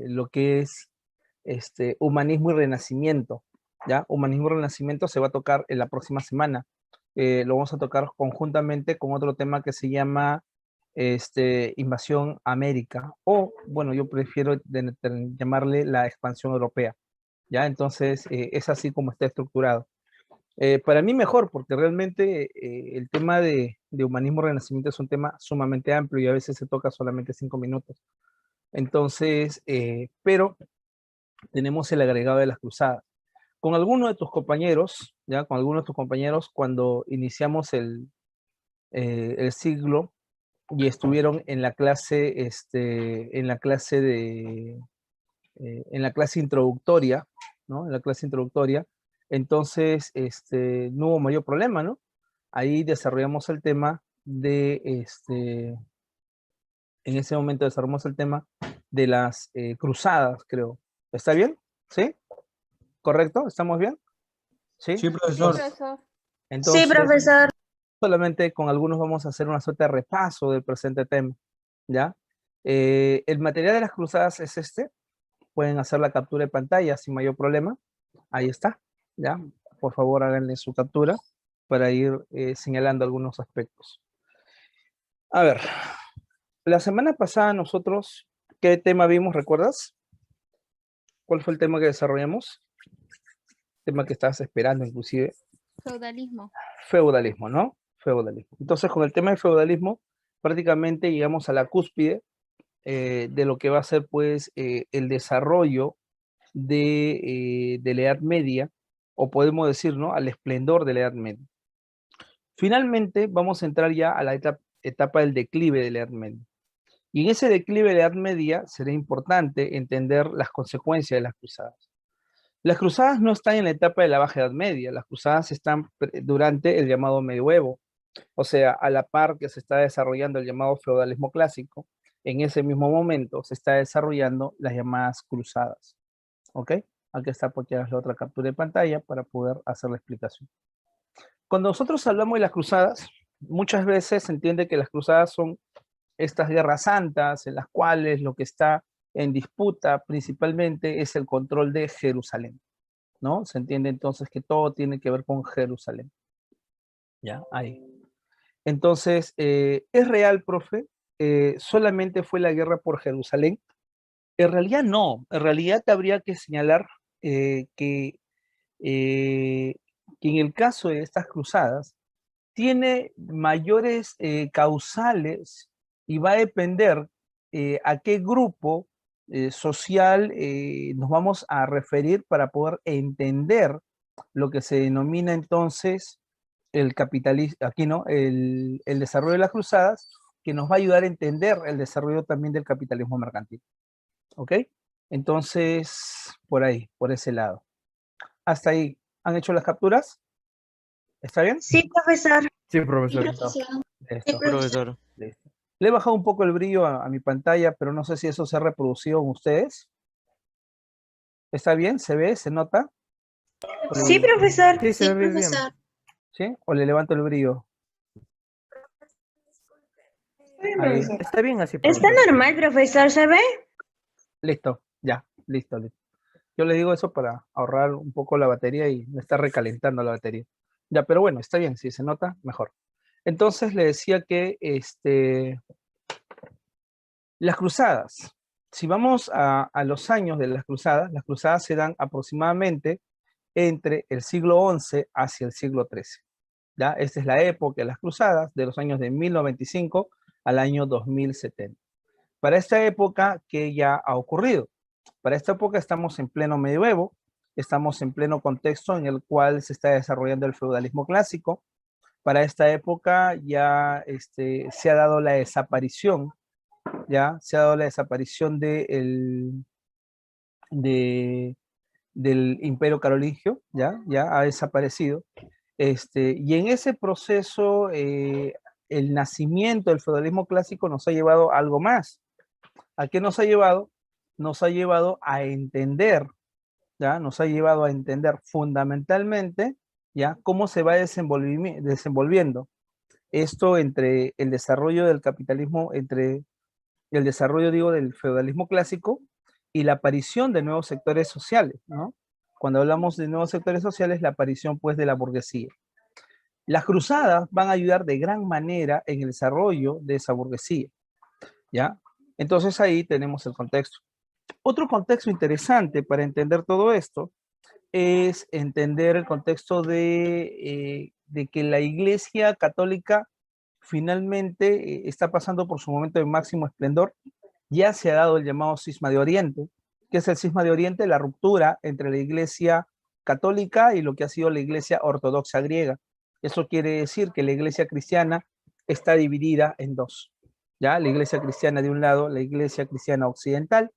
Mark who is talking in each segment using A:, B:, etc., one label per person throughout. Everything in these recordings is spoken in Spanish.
A: lo que es humanismo y renacimiento, ¿ya? Humanismo y renacimiento se va a tocar en la próxima semana. Lo vamos a tocar conjuntamente con otro tema que se llama invasión América, o bueno, yo prefiero llamarle la expansión europea, ¿ya? Entonces, es así como está estructurado. Para mí mejor, porque realmente el tema de humanismo renacimiento es un tema sumamente amplio y a veces se toca solamente 5 minutos. Entonces, pero tenemos el agregado de las cruzadas. Con alguno de tus compañeros, ya, con algunos de tus compañeros, cuando iniciamos el siglo y estuvieron en la clase, en la clase introductoria, ¿no? En la clase introductoria, entonces, no hubo mayor problema, ¿no? Ahí desarrollamos el tema en ese momento desarrollamos el tema de las cruzadas, creo. ¿Está bien? ¿Sí? ¿Correcto? ¿Estamos bien? ¿Sí?
B: Sí,
C: Sí,
B: profesor.
C: profesor.
D: Sí,
A: Entonces,
D: profesor.
A: solamente con algunos vamos a hacer una suerte de repaso del presente tema, ¿ya? El material de las cruzadas es pueden hacer la captura de pantalla sin mayor problema, ahí está, ¿ya? Por favor, háganle su captura para ir señalando algunos aspectos. A ver, la semana pasada nosotros, ¿qué tema vimos, recuerdas? ¿Cuál fue el tema que desarrollamos? Tema que estabas esperando, inclusive.
C: Feudalismo.
A: Feudalismo, ¿no? Feudalismo. Entonces, con el tema de feudalismo, prácticamente llegamos a la cúspide de lo que va a ser, pues, el desarrollo de la Edad Media, o podemos decir, ¿no? Al esplendor de la Edad Media. Finalmente, vamos a entrar ya a la etapa del declive de la Edad Media. Y en ese declive de la Edad Media será importante entender las consecuencias de las cruzadas. Las cruzadas no están en la etapa de la Baja Edad Media, las cruzadas están durante el llamado Medioevo, o sea, a la par que se está desarrollando el llamado feudalismo clásico, en ese mismo momento se está desarrollando las llamadas cruzadas. ¿Ok? Aquí está porque la otra captura de pantalla para poder hacer la explicación. Cuando nosotros hablamos de las cruzadas, muchas veces se entiende que las cruzadas son estas guerras santas en las cuales lo que está en disputa principalmente es el control de Jerusalén, ¿no? Se entiende entonces que todo tiene que ver con Jerusalén. Ya, ahí. Entonces, ¿es real, profe? ¿Solamente fue la guerra por Jerusalén? En realidad no, en realidad habría que señalar que, eh, que en el caso de estas cruzadas tiene mayores causales y va a depender a qué grupo social nos vamos a referir para poder entender lo que se denomina entonces el capitalismo, aquí no, el desarrollo de las cruzadas, que nos va a ayudar a entender el desarrollo también del capitalismo mercantil. ¿Ok? Entonces, por ahí, por ese lado. Hasta ahí. ¿Han hecho las capturas? ¿Está bien?
D: Sí, profesor.
B: Sí, profesor.
A: Listo.
D: Sí, profesor.
A: Listo. Le he bajado un poco el brillo a mi pantalla, pero no sé si eso se ha reproducido en ustedes. ¿Está bien? ¿Se ve? ¿Se nota?
D: Sí, profesor.
B: Sí, se ve bien.
A: ¿Sí? ¿O le levanto el brillo? Ahí.
B: Está bien así,
D: Está
B: profesor.
D: normal, profesor, ¿se ve?
A: Listo. Ya. Listo, listo. Yo le digo eso para ahorrar un poco la batería y me está recalentando la batería. Ya, pero bueno, está bien. Si se nota, mejor. Entonces le decía que las cruzadas. Si vamos a los años de las cruzadas se dan aproximadamente entre el siglo XI hacia el siglo XIII. ¿Ya? Esta es la época de las cruzadas, de los años de 1095 al año 2070. Para esta época, ¿qué ya ha ocurrido? Para esta época estamos en pleno medioevo, estamos en pleno contexto en el cual se está desarrollando el feudalismo clásico. Para esta época ya se ha dado la desaparición, ya se ha dado la desaparición del Imperio Carolingio, ya ha desaparecido. Y en ese proceso, el nacimiento del feudalismo clásico nos ha llevado a algo más. ¿A qué nos ha llevado? Nos ha llevado a entender, ¿ya? Nos ha llevado a entender fundamentalmente, ¿ya? Cómo se va desenvolviendo esto entre el desarrollo del capitalismo, entre el desarrollo, digo, del feudalismo clásico y la aparición de nuevos sectores sociales, ¿no? Cuando hablamos de nuevos sectores sociales, la aparición, pues, de la burguesía. Las cruzadas van a ayudar de gran manera en el desarrollo de esa burguesía, ¿ya? Entonces ahí tenemos el contexto. Otro contexto interesante para entender todo esto es entender el contexto de que la Iglesia Católica finalmente está pasando por su momento de máximo esplendor. Ya se ha dado el llamado cisma de Oriente. ¿Qué es el cisma de Oriente? La ruptura entre la Iglesia Católica y lo que ha sido la Iglesia Ortodoxa griega. Eso quiere decir que la Iglesia cristiana está dividida en dos. ¿Ya? La Iglesia cristiana de un lado, la Iglesia cristiana occidental,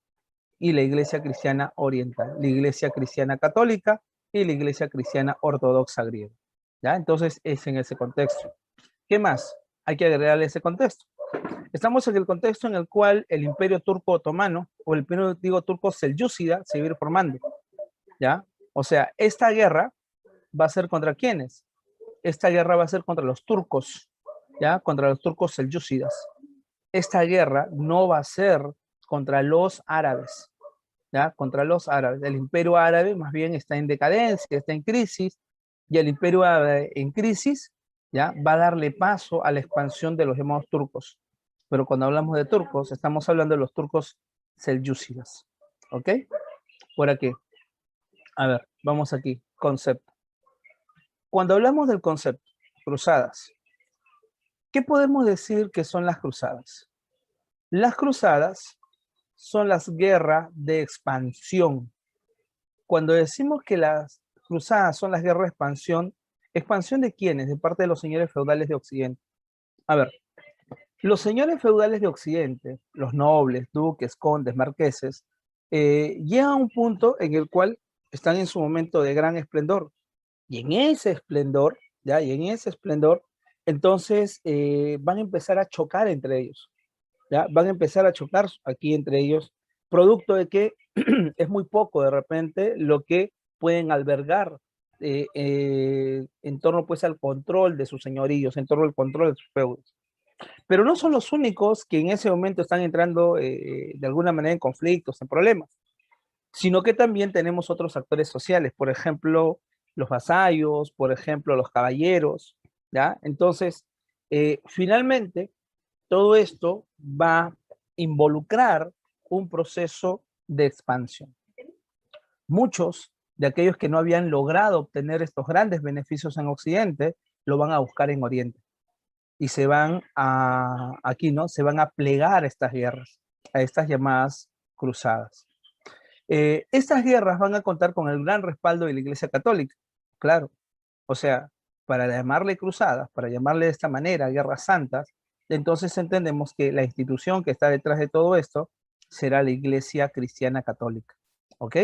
A: y la Iglesia cristiana oriental, la Iglesia cristiana católica y la Iglesia cristiana ortodoxa griega. ¿Ya? Entonces es en ese contexto. ¿Qué más hay que agregarle a ese contexto? Estamos en el contexto en el cual el imperio turco otomano, o el imperio, digo, turco selyúcida, se va a ir formando, ¿ya? O sea, esta guerra va a ser ¿contra quiénes? Esta guerra va a ser contra los turcos, ¿ya? Contra los turcos selyúcidas. Esta guerra no va a ser contra los árabes, ¿ya? Contra los árabes. El imperio árabe más bien está en decadencia, está en crisis, y el imperio árabe en crisis, ¿ya? Va a darle paso a la expansión de los llamados turcos. Pero cuando hablamos de turcos, estamos hablando de los turcos selyúcidas, ¿ok? Por aquí. A ver, vamos aquí, concepto. Cuando hablamos del concepto, cruzadas, ¿qué podemos decir que son las cruzadas? Las cruzadas son las guerras de expansión. Cuando decimos que las cruzadas son las guerras de expansión, ¿expansión de quiénes? De parte de los señores feudales de Occidente. A ver, los señores feudales de Occidente, los nobles, duques, condes, marqueses, llegan a un punto en el cual están en su momento de gran esplendor. Y en ese esplendor, ¿ya? Y en ese esplendor, entonces van a empezar a chocar entre ellos, ¿ya? Van a empezar a chocar aquí entre ellos, producto de que es muy poco de repente lo que pueden albergar en torno pues al control de sus señoríos, en torno al control de sus feudos. Pero no son los únicos que en ese momento están entrando de alguna manera en conflictos, en problemas, sino que también tenemos otros actores sociales, por ejemplo, los vasallos, por ejemplo, los caballeros, ¿ya? Entonces, finalmente, todo esto va a involucrar un proceso de expansión. Muchos de aquellos que no habían logrado obtener estos grandes beneficios en Occidente, lo van a buscar en Oriente. Y se van a, aquí, ¿no? Se van a plegar a estas guerras, a estas llamadas cruzadas. Estas guerras van a contar con el gran respaldo de la Iglesia Católica, claro. O sea, para llamarle cruzadas, para llamarle de esta manera guerras santas, entonces entendemos que la institución que está detrás de todo esto será la Iglesia Cristiana Católica, ¿ok?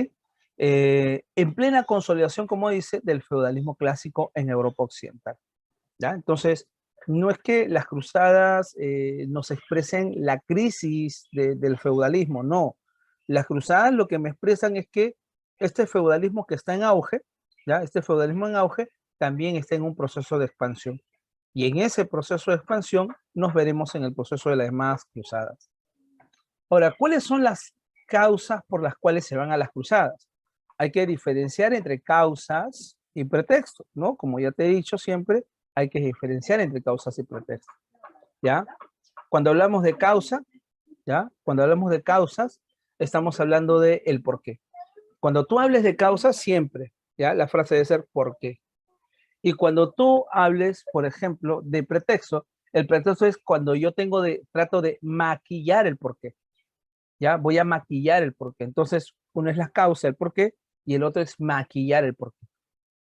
A: En plena consolidación, como dice, del feudalismo clásico en Europa Occidental, ¿ya? Entonces, no es que las cruzadas nos expresen la crisis del feudalismo, no. Las cruzadas lo que me expresan es que este feudalismo que está en auge, ¿ya? Este feudalismo en auge también está en un proceso de expansión. Y en ese proceso de expansión nos veremos en el proceso de las demás cruzadas. Ahora, ¿cuáles son las causas por las cuales se van a las cruzadas? Hay que diferenciar entre causas y pretextos, ¿no? Como ya te he dicho siempre, hay que diferenciar entre causas y pretextos, ¿ya? Cuando hablamos de causa, ¿ya? Cuando hablamos de causas, estamos hablando de el por qué. Cuando tú hables de causa, siempre, ¿ya? La frase debe ser ¿por qué? Y cuando tú hables, por ejemplo, de pretexto, el pretexto es cuando yo trato de maquillar el por qué, ¿ya? Voy a maquillar el por qué. Entonces, uno es la causa, el por qué, y el otro es maquillar el por qué,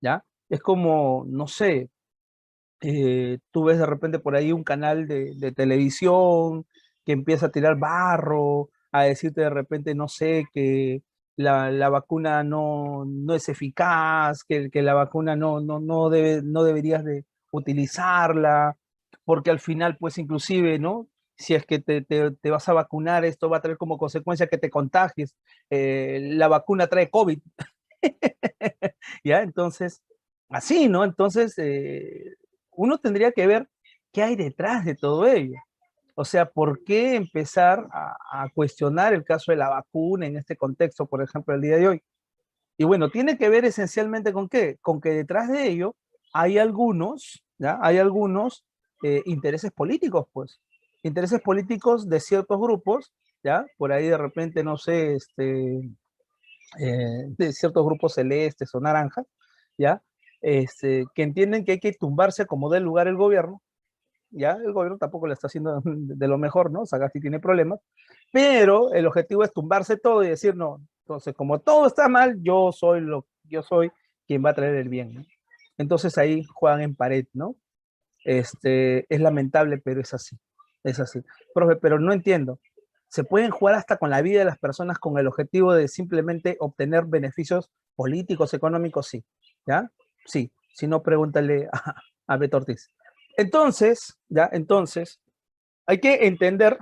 A: ¿ya? Es como, no sé, tú ves de repente por ahí un canal de televisión que empieza a tirar barro, a decirte de repente, no sé, que la vacuna no es eficaz, que la vacuna no deberías de utilizarla, porque al final, pues inclusive, ¿no? Si es que te vas a vacunar, esto va a traer como consecuencia que te contagies. La vacuna trae COVID. ¿Ya? Entonces, así, ¿no? Entonces, uno tendría que ver qué hay detrás de todo ello. O sea, ¿por qué empezar a cuestionar el caso de la vacuna en este contexto, por ejemplo, el día de hoy? Y bueno, tiene que ver esencialmente con qué, con que detrás de ello hay algunos, ¿ya? Hay algunos intereses políticos, pues, intereses políticos de ciertos grupos, ¿ya? Por ahí de repente, no sé, de ciertos grupos celestes o naranjas, ¿ya? Que entienden que hay que tumbarse como dé lugar el gobierno, ¿ya? El gobierno tampoco le está haciendo de lo mejor, ¿no? Sagasti tiene problemas, pero el objetivo es tumbarse todo y decir, no, entonces como todo está mal, yo soy quien va a traer el bien, ¿no? Entonces ahí juegan en pared, ¿no? Es lamentable, pero es así, es así. Profe, pero no entiendo. ¿Se pueden jugar hasta con la vida de las personas con el objetivo de simplemente obtener beneficios políticos, económicos? Sí, ¿ya? Sí, si no, pregúntale a Beto Ortiz. Entonces, ¿ya? Entonces, hay que entender,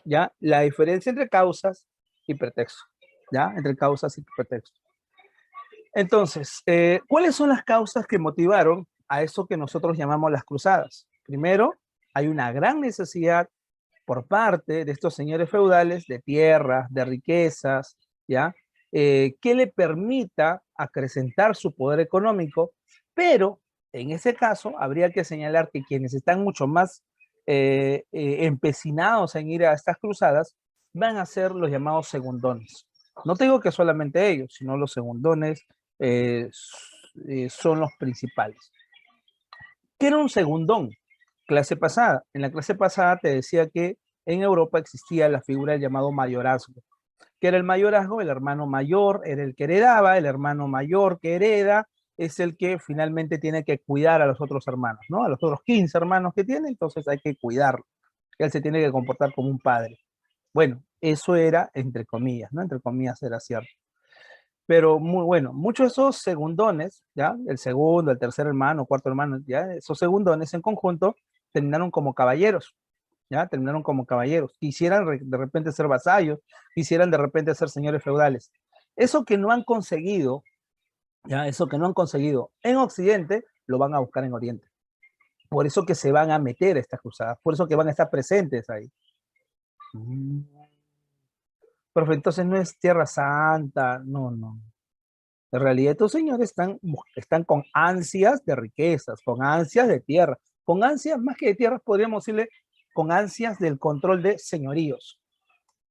A: ¿ya? La diferencia entre causas y pretexto, ¿ya? Entre causas y pretexto. Entonces, ¿cuáles son las causas que motivaron a eso que nosotros llamamos las cruzadas? Primero, hay una gran necesidad por parte de estos señores feudales de tierras, de riquezas, ¿ya? Que le permita acrecentar su poder económico, pero en ese caso habría que señalar que quienes están mucho más empecinados en ir a estas cruzadas van a ser los llamados segundones. No te digo que solamente ellos, sino los segundones eh, son los principales. ¿Qué era un segundón? Clase pasada. En la clase pasada te decía que en Europa existía la figura del llamado mayorazgo. ¿Qué era el mayorazgo? El hermano mayor era el que heredaba, el hermano mayor que hereda es el que finalmente tiene que cuidar a los otros hermanos, ¿no? A los otros 15 hermanos que tiene, entonces hay que cuidarlo. Él se tiene que comportar como un padre. Bueno, eso era entre comillas, ¿no? Entre comillas era cierto. Pero muy bueno, muchos de esos segundones, ¿ya? El segundo, el tercer hermano, cuarto hermano, ¿ya? Esos segundones en conjunto terminaron como caballeros, ¿ya? Terminaron como caballeros. Quisieran de repente ser vasallos, quisieran de repente ser señores feudales. Eso que no han conseguido, ¿ya? Eso que no han conseguido en Occidente, lo van a buscar en Oriente. Por eso que se van a meter estas cruzadas, por eso que van a estar presentes ahí. Pero entonces no es Tierra Santa, no, no. En realidad estos señores están con ansias de riquezas, con ansias de tierra, con ansias más que de tierras, podríamos decirle, con ansias del control de señoríos.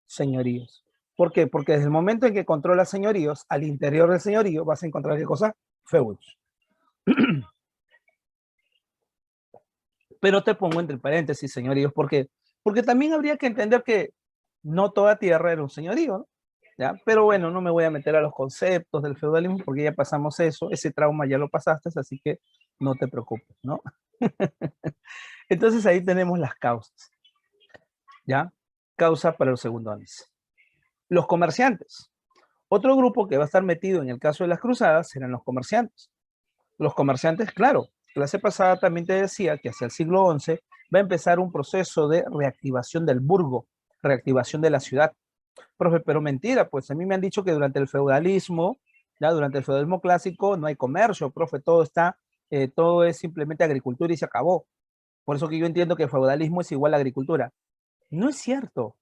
A: Señoríos. ¿Por qué? Porque desde el momento en que controlas señoríos, al interior del señorío vas a encontrar qué cosa? Feudos. Pero te pongo entre paréntesis señoríos, ¿por qué? Porque también habría que entender que no toda tierra era un señorío, ¿no? ¿Ya? Pero bueno, no me voy a meter a los conceptos del feudalismo porque ya pasamos eso, ese trauma ya lo pasaste, así que no te preocupes, ¿no? Entonces ahí tenemos las causas, ¿ya? Causa para los segundones. Los comerciantes. Otro grupo que va a estar metido en el caso de las cruzadas serán los comerciantes. Los comerciantes, claro, clase pasada también te decía que hacia el siglo XI va a empezar un proceso de reactivación del burgo, reactivación de la ciudad. Profe, pero mentira, pues a mí me han dicho que durante el feudalismo, ya durante el feudalismo clásico no hay comercio, profe, todo es simplemente agricultura y se acabó. Por eso que yo entiendo que el feudalismo es igual a agricultura. No es cierto,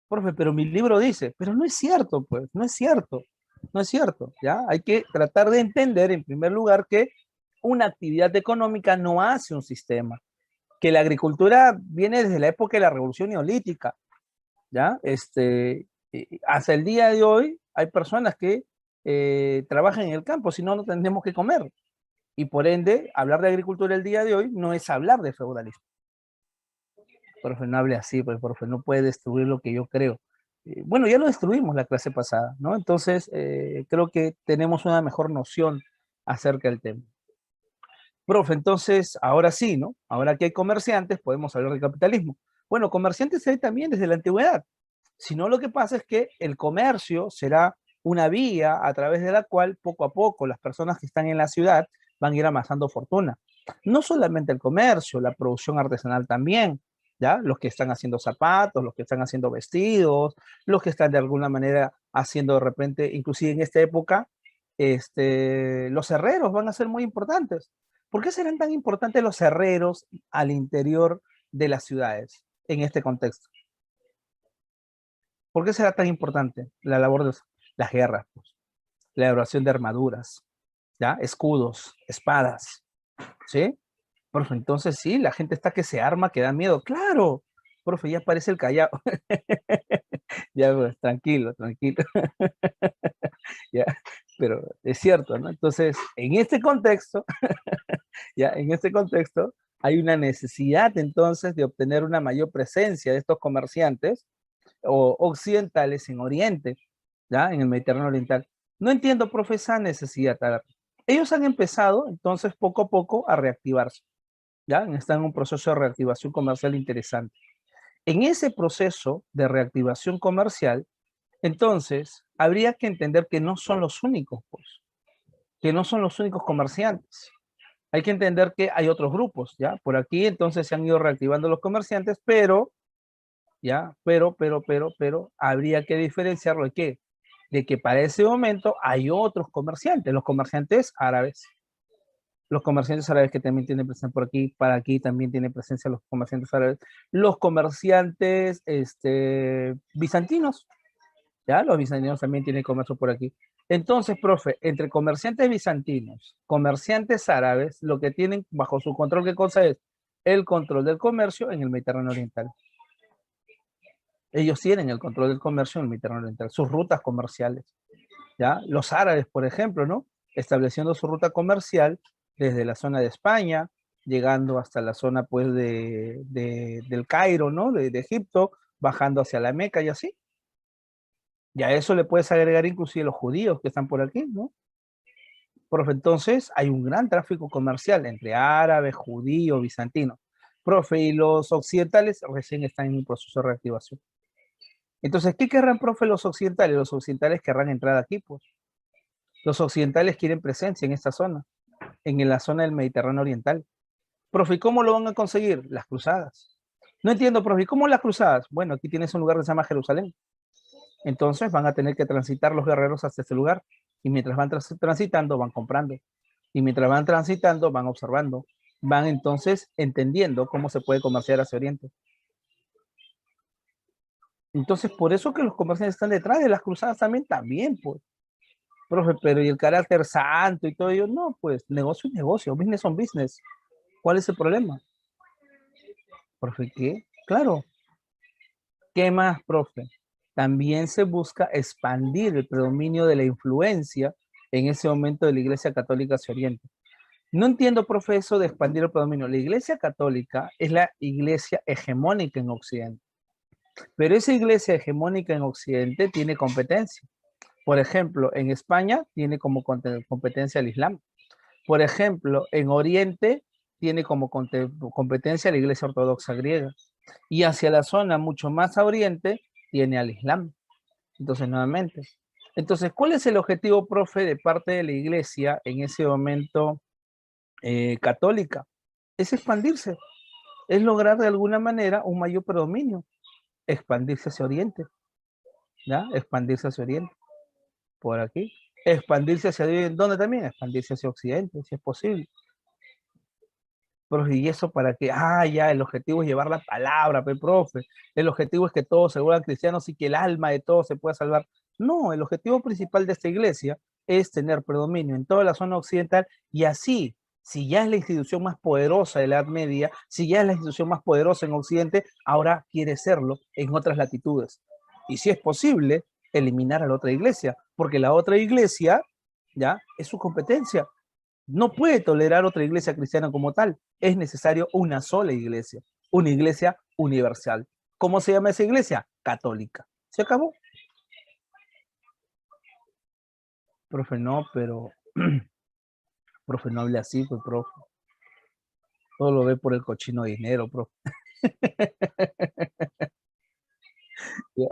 A: profe, pero mi libro dice, pero no es cierto, pues, no es cierto, no es cierto, ¿ya? Hay que tratar de entender, en primer lugar, que una actividad económica no hace un sistema, que la agricultura viene desde la época de la revolución neolítica, ¿ya? Hasta el día de hoy hay personas que trabajan en el campo, si no, no tendremos que comer. Y por ende, hablar de agricultura el día de hoy no es hablar de feudalismo. Profe, no hable así, pues, profe, no puede destruir lo que yo creo. Bueno, ya lo destruimos la clase pasada, ¿no? Entonces, creo que tenemos una mejor noción acerca del tema. Profe, entonces, ahora sí, ¿no? Ahora que hay comerciantes, podemos hablar de capitalismo. Bueno, comerciantes hay también desde la antigüedad. Sino lo que pasa es que el comercio será una vía a través de la cual poco a poco las personas que están en la ciudad van a ir amasando fortuna. No solamente el comercio, la producción artesanal también, ¿ya? Los que están haciendo zapatos, los que están haciendo vestidos, los que están de alguna manera haciendo de repente, inclusive en esta época, los herreros van a ser muy importantes. ¿Por qué serán tan importantes los herreros al interior de las ciudades? en este contexto? ¿Por qué será tan importante la labor de las guerras? Pues? La elaboración de armaduras, ¿ya? Escudos, espadas, ¿sí? Profe, entonces sí, la gente está que se arma, que da miedo. ¡Claro! Profe, ya parece el Callao. Ya, pues, tranquilo, tranquilo. Ya, pero es cierto, ¿no? Entonces, en este contexto, ya, en este contexto, hay una necesidad entonces de obtener una mayor presencia de estos comerciantes o occidentales en Oriente, ¿ya? En el Mediterráneo Oriental. No entiendo, profe, esa necesidad. A ver, ellos han empezado entonces poco a poco a reactivarse, ¿ya? Están en un proceso de reactivación comercial interesante. En ese proceso de reactivación comercial, entonces, habría que entender que no son los únicos, pues, que no son los únicos comerciantes. Hay que entender que hay otros grupos, ¿ya? Por aquí entonces se han ido reactivando los comerciantes, pero, ¿ya? Pero, habría que diferenciarlo de qué? De que para ese momento hay otros comerciantes, los comerciantes árabes. Los comerciantes árabes que también tienen presencia por aquí, para aquí también tienen presencia los comerciantes árabes. Los comerciantes bizantinos, ¿ya? Los bizantinos también tienen comercio por aquí. Entonces, profe, entre comerciantes bizantinos, comerciantes árabes, lo que tienen bajo su control, ¿qué cosa es? El control del comercio en el Mediterráneo Oriental. Ellos tienen el control del comercio en el Mediterráneo Oriental, sus rutas comerciales, ¿ya? Los árabes, por ejemplo, ¿no? Estableciendo su ruta comercial desde la zona de España, llegando hasta la zona, pues, del Cairo, ¿no? De Egipto, bajando hacia la Meca y así. Y a eso le puedes agregar inclusive los judíos que están por aquí, ¿no? Profe, entonces hay un gran tráfico comercial entre árabes, judíos, bizantinos. Profe, y los occidentales recién están en un proceso de reactivación. Entonces, ¿qué querrán, profe, los occidentales? Los occidentales querrán entrar aquí, pues. Los occidentales quieren presencia en esta zona, en la zona del Mediterráneo Oriental. Profe, ¿y cómo lo van a conseguir? Las cruzadas. No entiendo, profe, ¿y cómo las cruzadas? Bueno, aquí tienes un lugar que se llama Jerusalén. Entonces van a tener que transitar los guerreros hasta este lugar. Y mientras van transitando, van comprando. Y mientras van transitando, van observando. Van entonces entendiendo cómo se puede comerciar hacia Oriente. Entonces, por eso que los comerciantes están detrás de las cruzadas también, pues. Profe, pero ¿y el carácter santo y todo ello? No, pues, negocio es negocio, business on business. ¿Cuál es el problema? Profe, ¿qué? Claro. ¿Qué más, profe? También se busca expandir el predominio de la influencia en ese momento de la Iglesia Católica hacia Oriente. No entiendo, profe, eso de expandir el predominio. La Iglesia Católica es la iglesia hegemónica en Occidente, pero esa iglesia hegemónica en Occidente tiene competencia. Por ejemplo, en España tiene como competencia el Islam. Por ejemplo, en Oriente tiene como competencia la Iglesia Ortodoxa griega. Y hacia la zona mucho más a Oriente tiene al Islam. Entonces, nuevamente. Entonces, ¿cuál es el objetivo, profe, de parte de la Iglesia en ese momento católica? Es expandirse, es lograr de alguna manera un mayor predominio, expandirse hacia Oriente, ¿ya? Expandirse hacia Oriente, por aquí. Expandirse hacia Oriente, ¿dónde también? Expandirse hacia Occidente, si es posible. Profe, ¿y eso para qué? Ah, ya, el objetivo es llevar la palabra, profe. El objetivo es que todos se vuelvan cristianos y que el alma de todos se pueda salvar. No, el objetivo principal de esta iglesia es tener predominio en toda la zona occidental y así, si ya es la institución más poderosa de la Edad Media, si ya es la institución más poderosa en Occidente, ahora quiere serlo en otras latitudes. Y si es posible, eliminar a la otra iglesia, porque la otra iglesia, ya, es su competencia. No puede tolerar otra iglesia cristiana como tal. Es necesario una sola iglesia, una iglesia universal. ¿Cómo se llama esa iglesia? Católica. ¿Se acabó? Profe, no, pero... profe, no hable así, pues, profe. Todo lo ve por el cochino dinero, profe. Ya,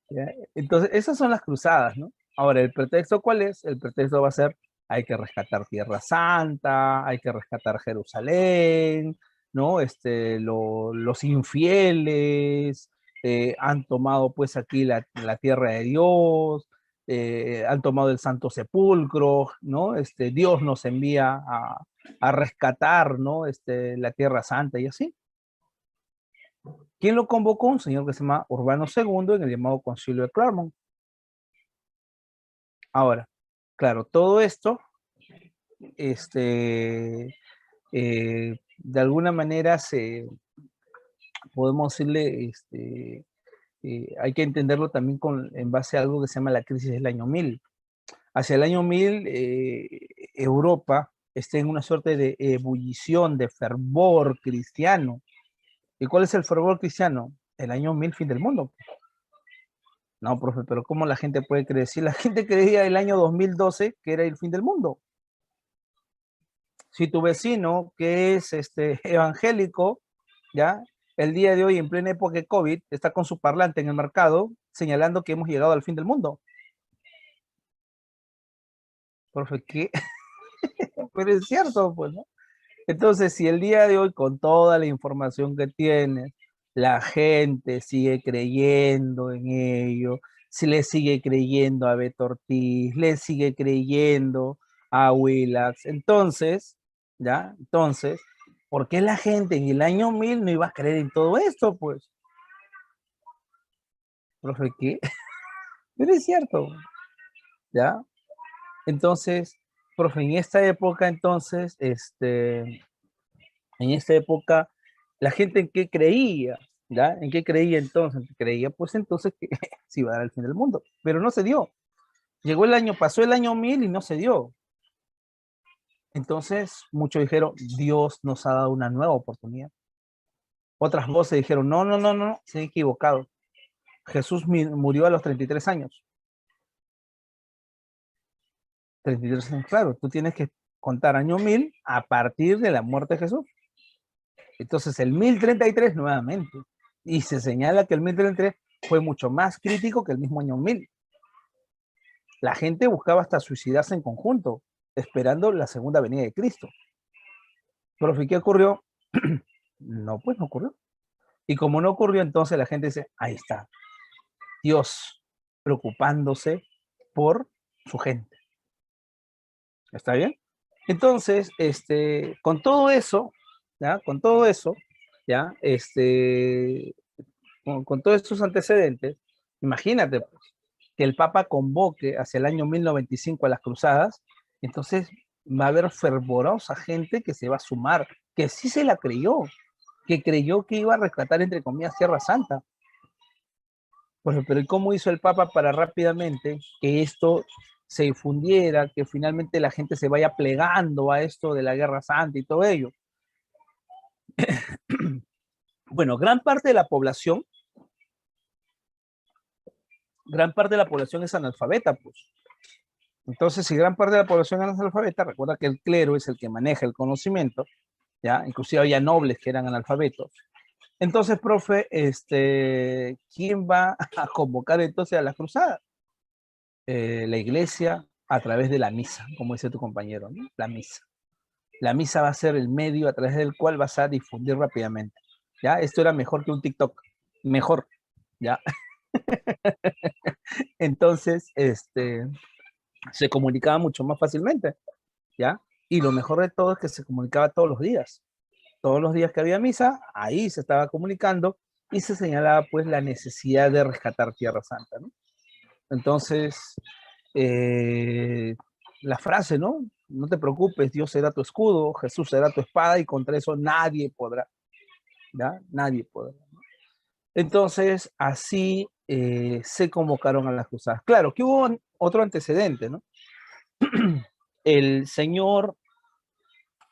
A: ya. Entonces, esas son las cruzadas, ¿no? Ahora, ¿el pretexto cuál es? El pretexto va a ser, hay que rescatar Tierra Santa, hay que rescatar Jerusalén, ¿no? Los infieles han tomado pues aquí la tierra de Dios, han tomado el Santo Sepulcro, ¿no? Dios nos envía a rescatar, ¿no? La Tierra Santa y así. ¿Quién lo convocó? Un señor que se llama Urbano II en el llamado Concilio de Clermont. Ahora, claro, todo esto, de alguna manera podemos decirle, hay que entenderlo también en base a algo que se llama la crisis del año 1000. Hacia el año 1000, Europa está en una suerte de ebullición, de fervor cristiano. ¿Y cuál es el fervor cristiano? El año 1000, fin del mundo. No, profe, pero ¿cómo la gente puede creer? Si la gente creía el año 2012 que era el fin del mundo. Si tu vecino, que es evangélico, ¿ya? El día de hoy, en plena época de COVID, está con su parlante en el mercado señalando que hemos llegado al fin del mundo. Profe, ¿qué? Pero es cierto, pues, ¿no? Entonces, si el día de hoy, con toda la información que tienes, la gente sigue creyendo en ello, si le sigue creyendo a Beto Ortiz, le sigue creyendo a Willax, entonces, ¿ya? Entonces, ¿por qué la gente en el año 1000 no iba a creer en todo esto, pues? Profe, ¿qué? Pero es cierto, ¿ya? Entonces, profe, en esta época, entonces, en esta época, la gente en qué creía, ¿ya? ¿En qué creía entonces? Creía, pues entonces que se iba a dar el fin del mundo, pero no se dio. Llegó el año, pasó el año 1000 y no se dio. Entonces, muchos dijeron, Dios nos ha dado una nueva oportunidad. Otras voces dijeron, no, no, no, no, se han equivocado. Jesús murió a los 33 años. 33 años, claro, tú tienes que contar año 1000 a partir de la muerte de Jesús. Entonces, el 1033 nuevamente. Y se señala que el 1033 fue mucho más crítico que el mismo año 1000. La gente buscaba hasta suicidarse en conjunto, esperando la segunda venida de Cristo. Pero ¿qué ocurrió? No, pues no ocurrió. Y como no ocurrió, entonces la gente dice, ahí está, Dios preocupándose por su gente. ¿Está bien? Entonces, con todo eso, ¿ya? Con todo eso, ¿ya? Con todos estos antecedentes, imagínate pues, que el Papa convoque hacia el año 1095 a las cruzadas, entonces va a haber fervorosa gente que se va a sumar, que sí se la creyó, que creyó que iba a rescatar, entre comillas, Tierra Santa. Pero ¿y cómo hizo el Papa para rápidamente que esto se difundiera, que finalmente la gente se vaya plegando a esto de la Guerra Santa y todo ello? Bueno, gran parte de la población es analfabeta, pues. Entonces, si gran parte de la población es analfabeta, recuerda que el clero es el que maneja el conocimiento, ¿ya? Inclusive había nobles que eran analfabetos. Entonces, profe, ¿quién va a convocar entonces a las cruzadas? La iglesia a través de la misa, como dice tu compañero, ¿no? La misa. La misa va a ser el medio a través del cual vas a difundir rápidamente. ¿Ya? Esto era mejor que un TikTok. Mejor, ¿ya? Entonces, se comunicaba mucho más fácilmente, ¿ya? Y lo mejor de todo es que se comunicaba todos los días. Todos los días que había misa, ahí se estaba comunicando y se señalaba pues la necesidad de rescatar Tierra Santa, ¿no? Entonces, eh, la frase, ¿no? No te preocupes, Dios será tu escudo, Jesús será tu espada y contra eso nadie podrá, ¿ya? Nadie podrá. Entonces, así se convocaron a las cruzadas. Claro, que hubo otro antecedente, ¿no? El señor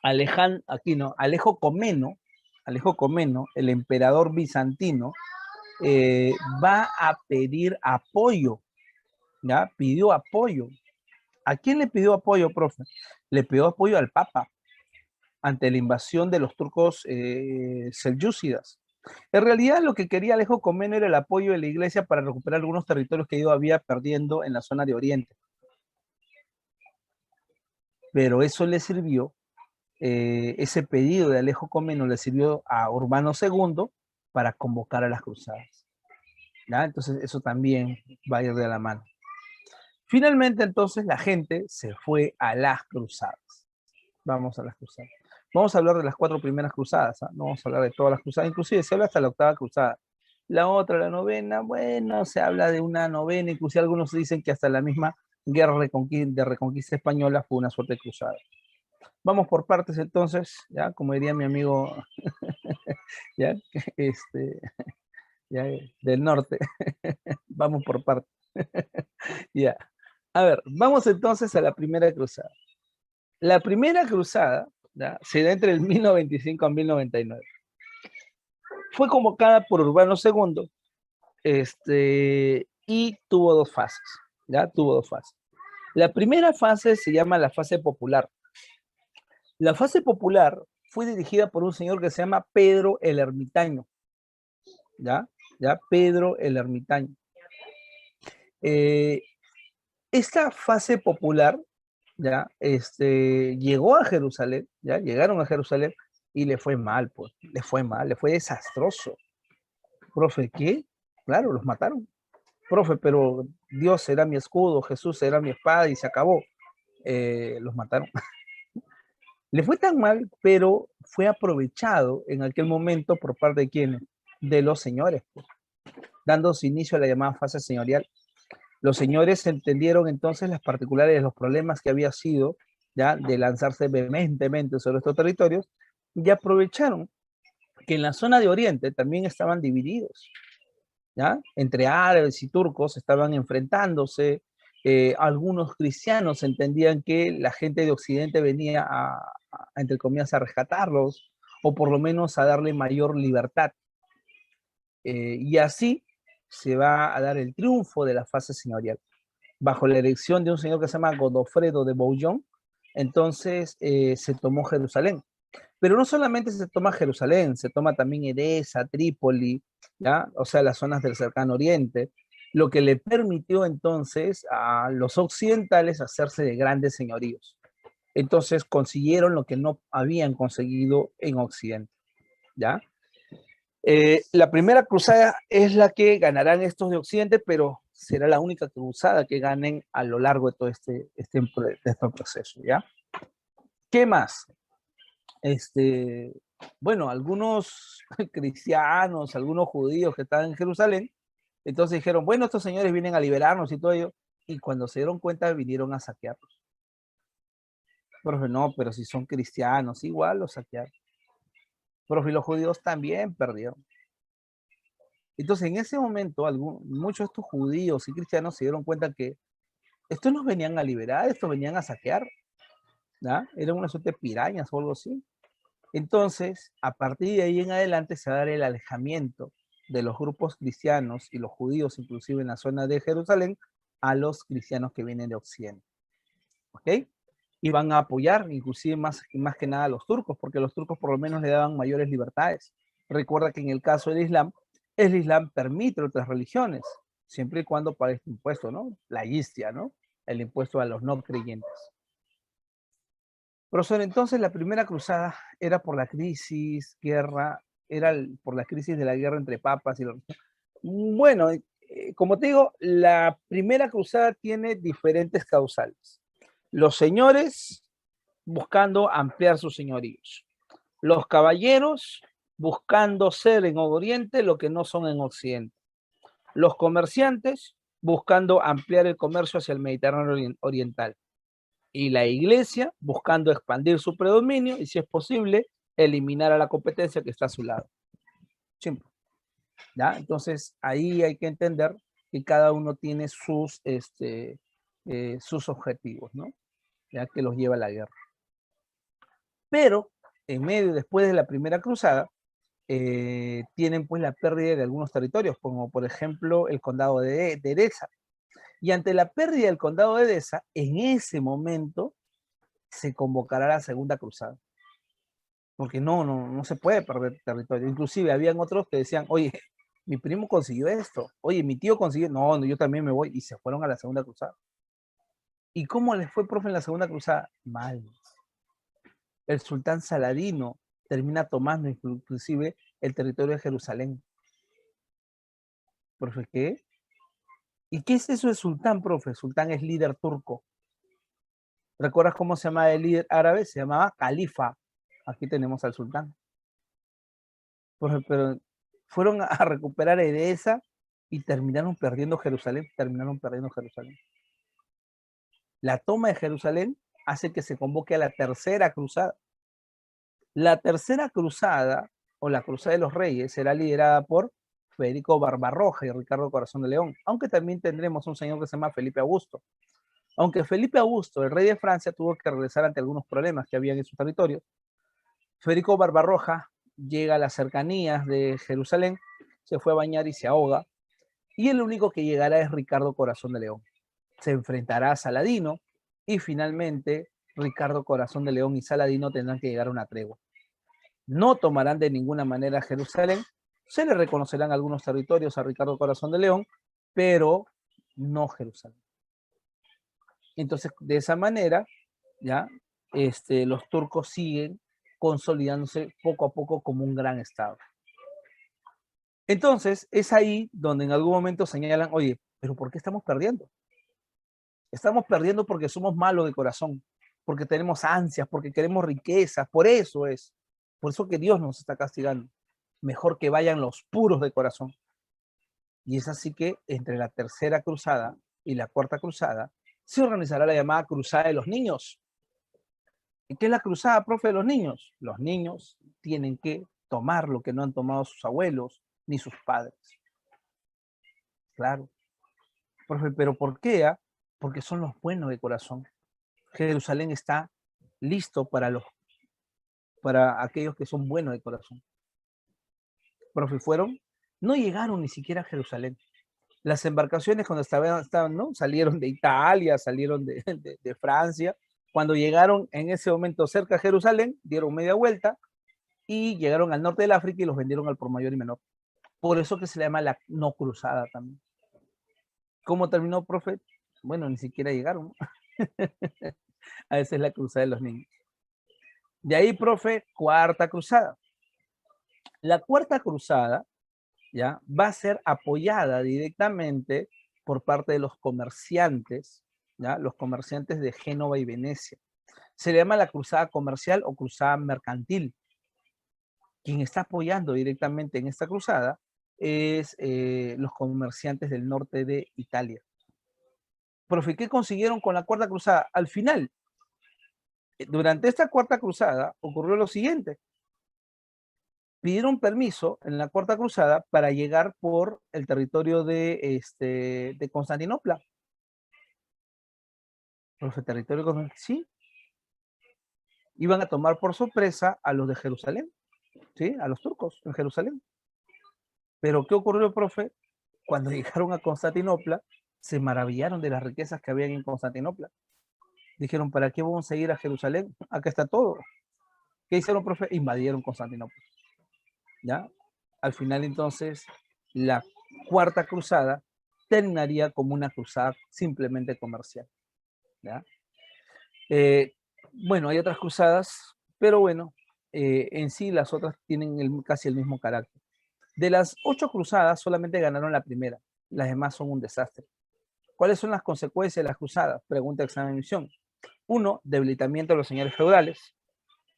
A: Alejo Comeno, el emperador bizantino, va a pedir apoyo, ¿ya? Pidió apoyo. ¿A quién le pidió apoyo, profe? Le pidió apoyo al Papa ante la invasión de los turcos selyúcidas. En realidad, lo que quería Alejo Comneno era el apoyo de la iglesia para recuperar algunos territorios que yo había perdiendo en la zona de Oriente. Pero eso le sirvió, ese pedido de Alejo Comneno le sirvió a Urbano II para convocar a las cruzadas. ¿Ya? Entonces, eso también va a ir de la mano. Finalmente, entonces, la gente se fue a las cruzadas. Vamos a las cruzadas. Vamos a hablar de las 4 primeras cruzadas, ¿ah? No vamos a hablar de todas las cruzadas, inclusive se habla hasta la 8ª cruzada. La otra, la 9ª, bueno, se habla de una 9ª, inclusive algunos dicen que hasta la misma guerra de reconquista española fue una suerte de cruzada. Vamos por partes entonces, ya, como diría mi amigo, ya, ya, del norte, vamos por partes. Ya. A ver, vamos entonces a la primera cruzada. La primera cruzada, ¿ya?, se da entre el 1095 a 1099. Fue convocada por Urbano II, y tuvo 2 fases, ¿ya? Tuvo 2 fases. La primera fase se llama la fase popular. La fase popular fue dirigida por un señor que se llama Pedro el Ermitaño, ¿ya? ¿Ya? Pedro el Ermitaño. Esta fase popular, ¿ya? Llegó a Jerusalén, ¿ya? Llegaron a Jerusalén y le fue mal, pues, le fue mal, le fue desastroso. Profe, ¿qué? Claro, los mataron. Profe, pero Dios será mi escudo, Jesús será mi espada y se acabó. Los mataron. Le fue tan mal, pero fue aprovechado en aquel momento por parte de quienes, de los señores, pues, dándose inicio a la llamada fase señorial. Los señores entendieron entonces las particulares de los problemas que había sido, ya, de lanzarse vehementemente sobre estos territorios, y aprovecharon que en la zona de Oriente también estaban divididos, ¿ya? Entre árabes y turcos estaban enfrentándose. Algunos cristianos entendían que la gente de Occidente venía entre comillas, a rescatarlos, o por lo menos a darle mayor libertad. Y así se va a dar el triunfo de la fase señorial. Bajo la elección de un señor que se llama Godofredo de Bouillon, entonces se tomó Jerusalén. Pero no solamente se toma Jerusalén, se toma también Edesa, Trípoli, ¿ya? O sea, las zonas del cercano oriente, lo que le permitió entonces a los occidentales hacerse de grandes señoríos. Entonces consiguieron lo que no habían conseguido en Occidente, ¿ya? La primera cruzada es la que ganarán estos de Occidente, pero será la única cruzada que ganen a lo largo de todo este proceso, ¿ya? ¿Qué más? Bueno, algunos cristianos, algunos judíos que estaban en Jerusalén, entonces dijeron, bueno, estos señores vienen a liberarnos y todo ello, y cuando se dieron cuenta vinieron a saquearlos. Profe, no, pero si son cristianos, igual los saquearon. Profe, los judíos también perdieron. Entonces, en ese momento, muchos de estos judíos y cristianos se dieron cuenta que estos nos venían a liberar, estos venían a saquear, ¿ya? Eran una suerte de pirañas o algo así. Entonces, a partir de ahí en adelante se va a dar el alejamiento de los grupos cristianos y los judíos, inclusive en la zona de Jerusalén, a los cristianos que vienen de Occidente. ¿Ok? Y van a apoyar, inclusive más que nada a los turcos, porque los turcos por lo menos le daban mayores libertades. Recuerda que en el caso del Islam, el Islam permite otras religiones, siempre y cuando pague este impuesto, ¿no? La jizya, ¿no? El impuesto a los no creyentes. Profesor, entonces la primera cruzada era por la crisis, por la crisis de la guerra entre papas y los... Bueno, como te digo, la primera cruzada tiene diferentes causales. Los señores buscando ampliar sus señoríos. Los caballeros buscando ser en Oriente lo que no son en Occidente. Los comerciantes buscando ampliar el comercio hacia el Mediterráneo oriental. Y la iglesia buscando expandir su predominio y, si es posible, eliminar a la competencia que está a su lado. Simple. ¿Ya? Entonces, ahí hay que entender que cada uno tiene sus objetivos, ¿no? Ya que los lleva a la guerra. Pero, en medio, después de la primera cruzada, tienen pues la pérdida de algunos territorios, como por ejemplo el condado de Edesa. Y ante la pérdida del condado de Edesa, en ese momento se convocará la segunda cruzada. Porque no se puede perder territorio. Inclusive habían otros que decían, oye, mi primo consiguió esto, oye, mi tío consiguió, no, yo también me voy, y se fueron a la segunda cruzada. ¿Y cómo les fue, profe, en la segunda cruzada? Mal. El sultán Saladino termina tomando inclusive el territorio de Jerusalén. ¿Profe qué? ¿Y qué es eso de sultán, profe? Sultán es líder turco. ¿Recuerdas cómo se llama el líder árabe? Se llamaba califa. aquí tenemos al sultán. Pero fueron a recuperar Edesa y terminaron perdiendo Jerusalén, La toma de Jerusalén hace que se convoque a la tercera cruzada. La tercera cruzada, o la cruzada de los reyes, será liderada por Federico Barbarroja y Ricardo Corazón de León, aunque también tendremos un señor que se llama Felipe Augusto. Aunque Felipe Augusto, el rey de Francia, tuvo que regresar ante algunos problemas que había en sus territorios, Federico Barbarroja llega a las cercanías de Jerusalén, se fue a bañar y se ahoga, y el único que llegará es Ricardo Corazón de León. Se enfrentará a Saladino y finalmente Ricardo Corazón de León y Saladino tendrán que llegar a una tregua. No tomarán de ninguna manera Jerusalén, se le reconocerán algunos territorios a Ricardo Corazón de León, pero no Jerusalén. Entonces, de esa manera, ya, los turcos siguen consolidándose poco a poco como un gran estado. Entonces, es ahí donde en algún momento señalan, oye, pero ¿por qué estamos perdiendo? Estamos perdiendo porque somos malos de corazón, porque tenemos ansias, porque queremos riquezas, por eso es. Por eso que Dios nos está castigando. Mejor que vayan los puros de corazón. Y es así que entre la tercera cruzada y la cuarta cruzada se organizará la llamada Cruzada de los Niños. ¿Y qué es la cruzada, profe, de los niños? Los niños tienen que tomar lo que no han tomado sus abuelos ni sus padres. Claro. Profe, ¿pero por qué? Porque son los buenos de corazón. Jerusalén está listo para aquellos que son buenos de corazón. Profe, no llegaron ni siquiera a Jerusalén. Las embarcaciones cuando estaban ¿no? Salieron de Italia, salieron de Francia. Cuando llegaron en ese momento cerca de Jerusalén, dieron media vuelta y llegaron al norte del África y los vendieron al por mayor y menor. Por eso que se le llama la no cruzada también. ¿Cómo terminó, profe? Bueno, ni siquiera llegaron. A esa es la cruzada de los niños. De ahí, profe, cuarta cruzada. La cuarta cruzada ya va a ser apoyada directamente por parte de los comerciantes, ¿ya? Los comerciantes de Génova y Venecia. Se le llama la cruzada comercial o cruzada mercantil. Quien está apoyando directamente en esta cruzada es los comerciantes del norte de Italia. Profe, ¿qué consiguieron con la cuarta cruzada? Al final, durante esta cuarta cruzada ocurrió lo siguiente. Pidieron permiso en la cuarta cruzada para llegar por el territorio de Constantinopla. Profe, territorio de Constantinopla, sí. Iban a tomar por sorpresa a los de Jerusalén, ¿sí? A los turcos en Jerusalén. Pero ¿qué ocurrió, profe? Cuando llegaron a Constantinopla, se maravillaron de las riquezas que habían en Constantinopla. Dijeron, ¿para qué vamos a ir a Jerusalén? Acá está todo. ¿Qué hicieron, profe? Invadieron Constantinopla. ¿Ya? Al final, entonces, la cuarta cruzada terminaría como una cruzada simplemente comercial. ¿Ya? Bueno, hay otras cruzadas, pero bueno, en sí las otras tienen casi el mismo carácter. De las 8 cruzadas, solamente ganaron la primera. Las demás son un desastre. ¿Cuáles son las consecuencias de las cruzadas? Pregunta examen de emisión. 1, debilitamiento de los señores feudales.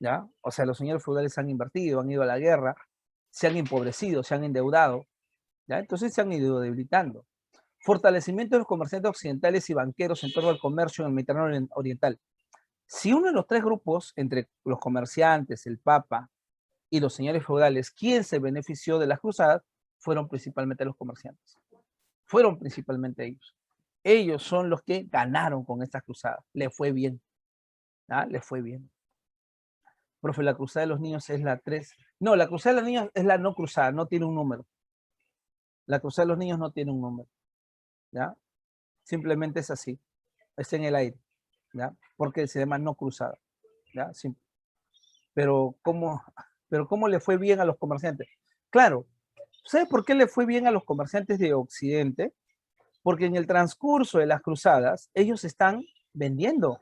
A: ¿Ya? O sea, los señores feudales han invertido, han ido a la guerra, se han empobrecido, se han endeudado. ¿Ya? Entonces se han ido debilitando. Fortalecimiento de los comerciantes occidentales y banqueros en torno al comercio en el Mediterráneo oriental. Si uno de los 3 grupos, entre los comerciantes, el Papa y los señores feudales, ¿quién se benefició de las cruzadas? Fueron principalmente los comerciantes. Fueron principalmente ellos. Ellos son los que ganaron con estas cruzadas. Le fue bien. ¿Ah? Le fue bien. Profe, la cruzada de los niños es la 3. No, la cruzada de los niños es la no cruzada, no tiene un número. La cruzada de los niños no tiene un número. ¿Ya? Simplemente es así. Es en el aire. ¿Ya? Porque se llama no cruzada. ¿Ya? Simple. Pero ¿cómo le fue bien a los comerciantes? Claro, ¿sabe por qué le fue bien a los comerciantes de Occidente? Porque en el transcurso de las cruzadas, ellos están vendiendo,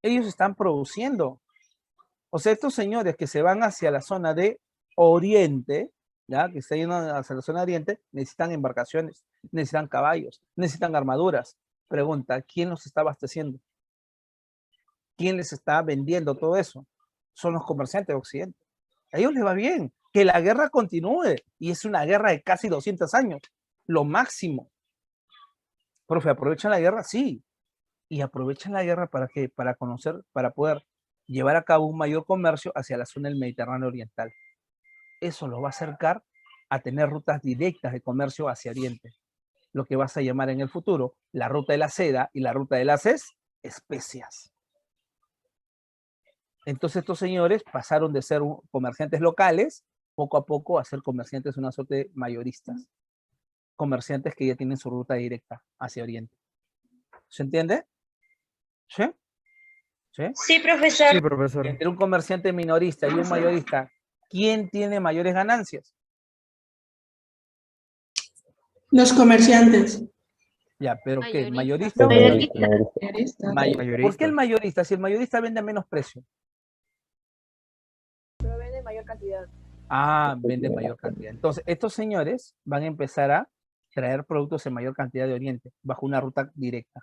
A: ellos están produciendo. O sea, estos señores que se van hacia la zona de Oriente, ¿ya? Que están yendo hacia la zona de Oriente, necesitan embarcaciones, necesitan caballos, necesitan armaduras. Pregunta, ¿quién los está abasteciendo? ¿Quién les está vendiendo todo eso? son los comerciantes de Occidente. A ellos les va bien. Que la guerra continúe. Y es una guerra de casi 200 años. Lo máximo. Profe, ¿aprovechan la guerra? Sí. Y aprovechan la guerra para qué? Para conocer, para poder llevar a cabo un mayor comercio hacia la zona del Mediterráneo Oriental. Eso los va a acercar a tener rutas directas de comercio hacia Oriente. Lo que vas a llamar en el futuro la ruta de la seda y la ruta de las especias. Entonces estos señores pasaron de ser comerciantes locales, poco a poco a ser comerciantes una suerte de mayoristas. Comerciantes que ya tienen su ruta directa hacia Oriente. ¿Se entiende? ¿Sí? ¿Sí?
D: Sí, profesor.
B: Sí, profesor.
A: Entre un comerciante minorista y un mayorista, ¿quién tiene mayores ganancias?
C: Los comerciantes.
A: Ya, pero ¿qué? ¿El
E: Mayorista.
A: mayorista o
D: Mayorista.
C: Mayorista.
A: ¿Por qué el mayorista? Si el mayorista vende a menos precio.
E: Pero vende mayor cantidad.
A: Ah, vende mayor cantidad. Entonces, estos señores van a empezar a traer productos en mayor cantidad de Oriente, bajo una ruta directa.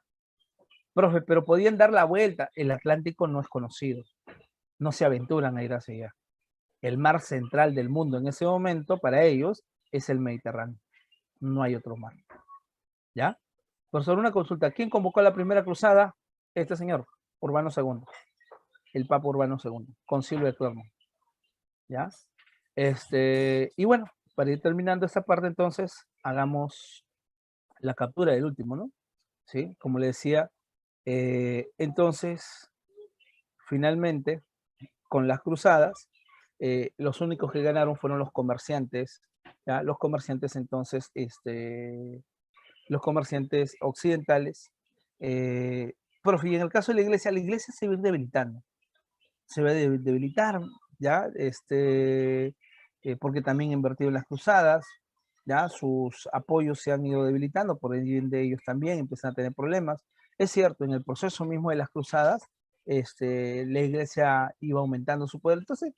A: Profe, pero podían dar la vuelta. El Atlántico no es conocido. No se aventuran a ir hacia allá. El mar central del mundo en ese momento, para ellos, es el Mediterráneo. No hay otro mar. ¿Ya? Profesor, una consulta. ¿Quién convocó la primera cruzada? Este señor, Urbano II. El Papa Urbano II, Concilio de Clermont. ¿Ya? Y bueno, para ir terminando esta parte, entonces, hagamos la captura del último, ¿no? ¿Sí? Como le decía, entonces, finalmente, con las cruzadas, los únicos que ganaron fueron los comerciantes, ¿ya? Los comerciantes, entonces, los comerciantes occidentales. Profe, y en el caso de la iglesia se va a ir debilitando. Se va a debilitar, ¿ya? Porque también invertido en las cruzadas, ¿ya? Sus apoyos se han ido debilitando, por ende ellos también empiezan a tener problemas. Es cierto, en el proceso mismo de las cruzadas, la iglesia iba aumentando su poder, entonces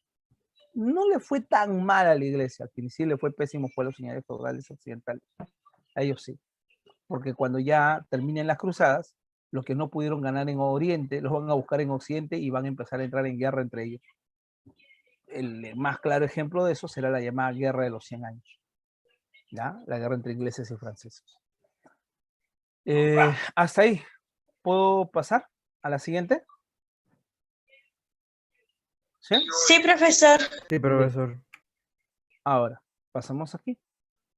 A: no le fue tan mal a la iglesia, a quien sí le fue pésimo fue a los señores feudales occidentales, a ellos sí, porque cuando ya terminen las cruzadas, los que no pudieron ganar en Oriente, los van a buscar en Occidente y van a empezar a entrar en guerra entre ellos. El más claro ejemplo de eso será la llamada Guerra de los 100 años, ¿ya? La guerra entre ingleses y franceses. Hasta ahí. ¿Puedo pasar a la siguiente? ¿Sí?
D: Sí, profesor.
B: Sí, profesor.
A: Ahora, pasamos aquí.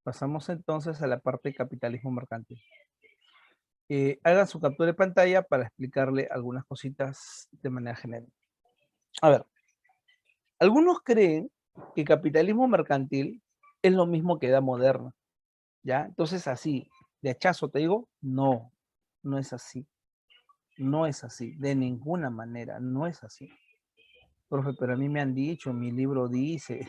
A: Pasamos entonces a la parte de capitalismo mercantil. Hagan su captura de pantalla para explicarle algunas cositas de manera general. A ver, algunos creen que capitalismo mercantil es lo mismo que edad moderna, ¿ya? Entonces así, de hachazo te digo, no, no es así. No es así, de ninguna manera, no es así. Profe, pero a mí me han dicho, mi libro dice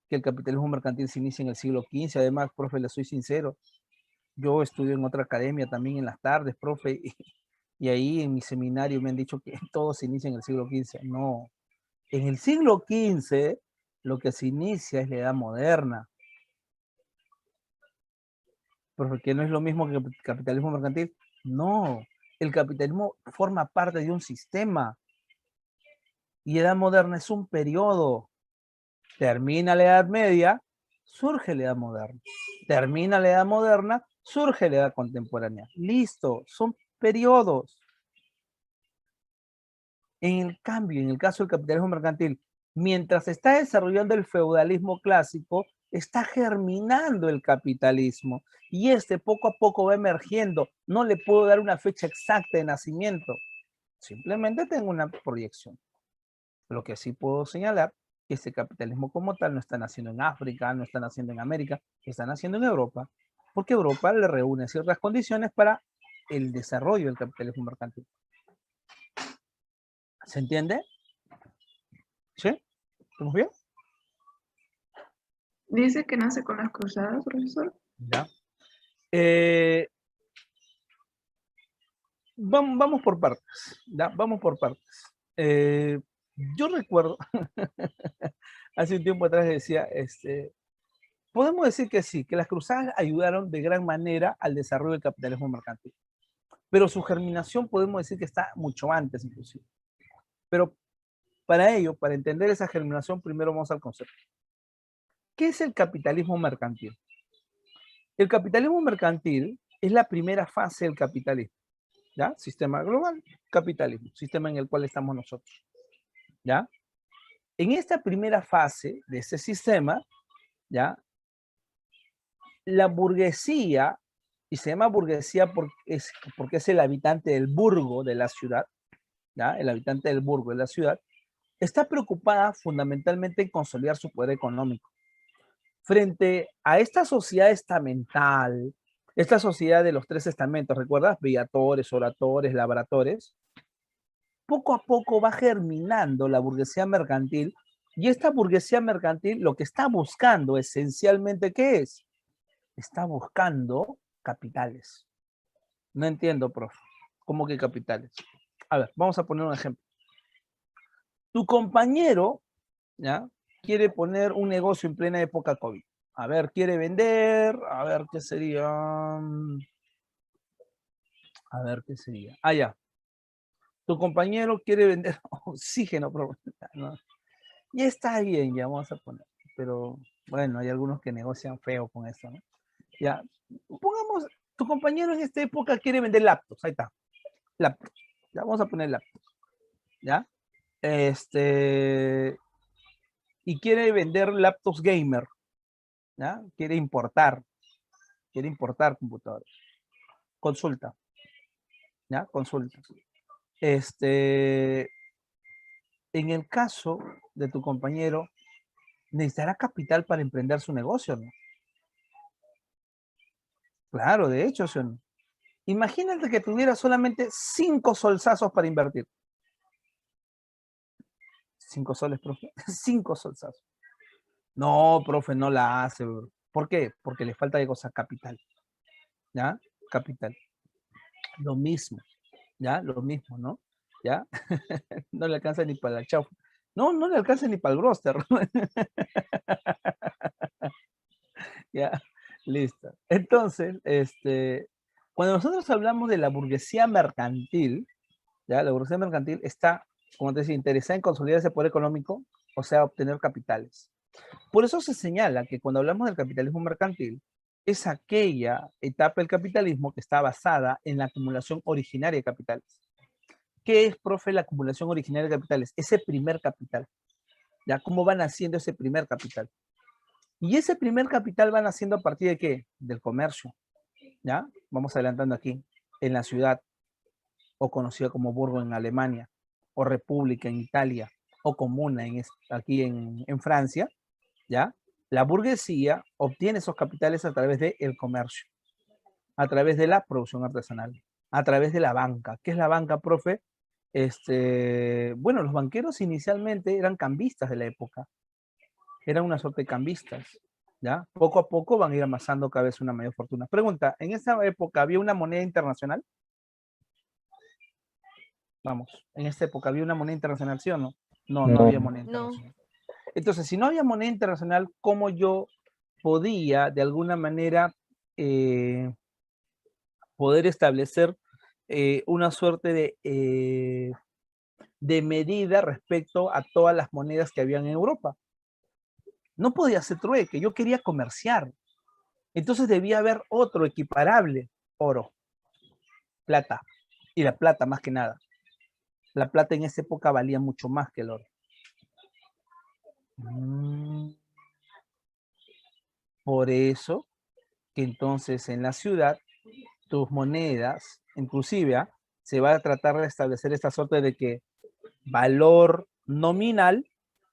A: que el capitalismo mercantil se inicia en el siglo XV. Además, profe, le soy sincero, yo estudio en otra academia también en las tardes, profe, y ahí en mi seminario me han dicho que todo se inicia en el siglo XV. No, en el siglo XV lo que se inicia es la edad moderna. Profe, ¿que no es lo mismo que el capitalismo mercantil? No, el capitalismo forma parte de un sistema. Y edad moderna es un periodo. Termina la Edad Media, surge la Edad Moderna. Termina la Edad Moderna, surge la Edad Contemporánea. Listo, son periodos. En el cambio, en el caso del capitalismo mercantil, mientras se está desarrollando el feudalismo clásico, está germinando el capitalismo y poco a poco va emergiendo. No le puedo dar una fecha exacta de nacimiento, simplemente tengo una proyección. Lo que sí puedo señalar que este capitalismo como tal no está naciendo en África, no está naciendo en América, está naciendo en Europa, porque Europa le reúne ciertas condiciones para el desarrollo del capitalismo mercantil. ¿Se entiende? ¿Sí? ¿Estamos bien?
C: Dice que nace con las cruzadas, profesor.
A: Ya. Vamos por partes, ¿ya? Vamos por partes. Yo recuerdo, hace un tiempo atrás decía, podemos decir que sí, que las cruzadas ayudaron de gran manera al desarrollo del capitalismo mercantil. Pero su germinación podemos decir que está mucho antes, inclusive. Pero Para ello, para entender esa germinación, primero vamos al concepto. ¿Qué es el capitalismo mercantil? El capitalismo mercantil es la primera fase del capitalismo, ¿ya? Sistema global, capitalismo, sistema en el cual estamos nosotros, ¿ya? En esta primera fase de ese sistema, ¿ya? La burguesía, y se llama burguesía porque es el habitante del burgo de la ciudad, ¿ya? El habitante del burgo de la ciudad, está preocupada fundamentalmente en consolidar su poder económico. Frente a esta sociedad estamental, esta sociedad de los tres estamentos, ¿recuerdas? Viatores, oratores, labradores. Poco a poco va germinando la burguesía mercantil, y esta burguesía mercantil lo que está buscando esencialmente, ¿qué es? Está buscando capitales. No entiendo, profe. ¿Cómo que capitales? A ver, vamos a poner un ejemplo. Tu compañero, ¿ya? Quiere poner un negocio en plena época COVID. A ver, quiere vender, a ver qué sería. A ver qué sería. Ah, ya. Tu compañero quiere vender oxígeno, no. Y está bien, ya vamos a poner. Pero bueno, hay algunos que negocian feo con eso, ¿no? Ya. Pongamos, tu compañero en esta época quiere vender laptops. Ahí está. Laptops. Ya vamos a poner laptops. ¿Ya? Y quiere vender laptops gamer. ¿Ya? Quiere importar computadores. Consulta. ¿Ya? Consulta. En el caso de tu compañero, necesitará capital para emprender su negocio, ¿no? Claro, de hecho, ¿sí o no? Imagínate que tuviera solamente 5 solsazos para invertir. 5 soles, profe. 5 solsazos. No, profe, no la hace, bro. ¿Por qué? Porque le falta de cosa capital. ¿Ya? Capital. Lo mismo. ¿Ya? Lo mismo, ¿no? ¿Ya? No le alcanza ni para la chaufa. No, no le alcanza ni para el broster. Ya, listo. Entonces, cuando nosotros hablamos de la burguesía mercantil, ¿ya? La burguesía mercantil está, como te decía, interesada en consolidar ese poder económico, o sea, obtener capitales. Por eso se señala que cuando hablamos del capitalismo mercantil, es aquella etapa del capitalismo que está basada en la acumulación originaria de capitales. ¿Qué es, profe, la acumulación originaria de capitales? Ese primer capital. ¿Ya? ¿Cómo van haciendo ese primer capital? Y ese primer capital van haciendo a partir de ¿qué? Del comercio. ¿Ya? Vamos adelantando aquí. En la ciudad, o conocida como burgo en Alemania, o república en Italia, o comuna aquí en Francia, ¿ya? La burguesía obtiene esos capitales a través del comercio, a través de la producción artesanal, a través de la banca. ¿Qué es la banca, profe? Bueno, los banqueros inicialmente eran cambistas de la época, eran una suerte de cambistas, ¿ya? Poco a poco van a ir amasando cada vez una mayor fortuna. Pregunta, ¿en esa época había una moneda internacional? Vamos, en esta época había una moneda internacional, ¿sí o no? No, no había moneda
D: No.
A: internacional. Entonces, si no había moneda internacional, ¿cómo yo podía, de alguna manera, poder establecer una suerte de medida respecto a todas las monedas que habían en Europa? No podía ser trueque, yo quería comerciar. Entonces debía haber otro equiparable, oro, plata, y la plata más que nada. La plata en esa época valía mucho más que el oro. Por eso que entonces en la ciudad tus monedas, inclusive, se va a tratar de establecer esta suerte de que valor nominal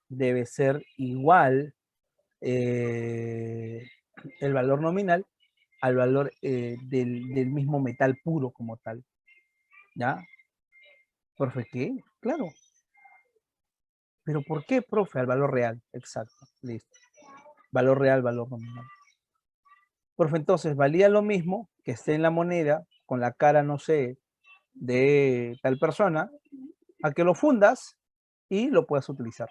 A: debe ser igual, el valor nominal al valor del mismo metal puro como tal. ¿Ya? ¿Profe qué? Claro. ¿Pero por qué, profe? Al valor real. Exacto. Listo. Valor real, valor nominal. Profe, entonces, valía lo mismo que esté en la moneda con la cara, no sé, de tal persona, a que lo fundas y lo puedas utilizar.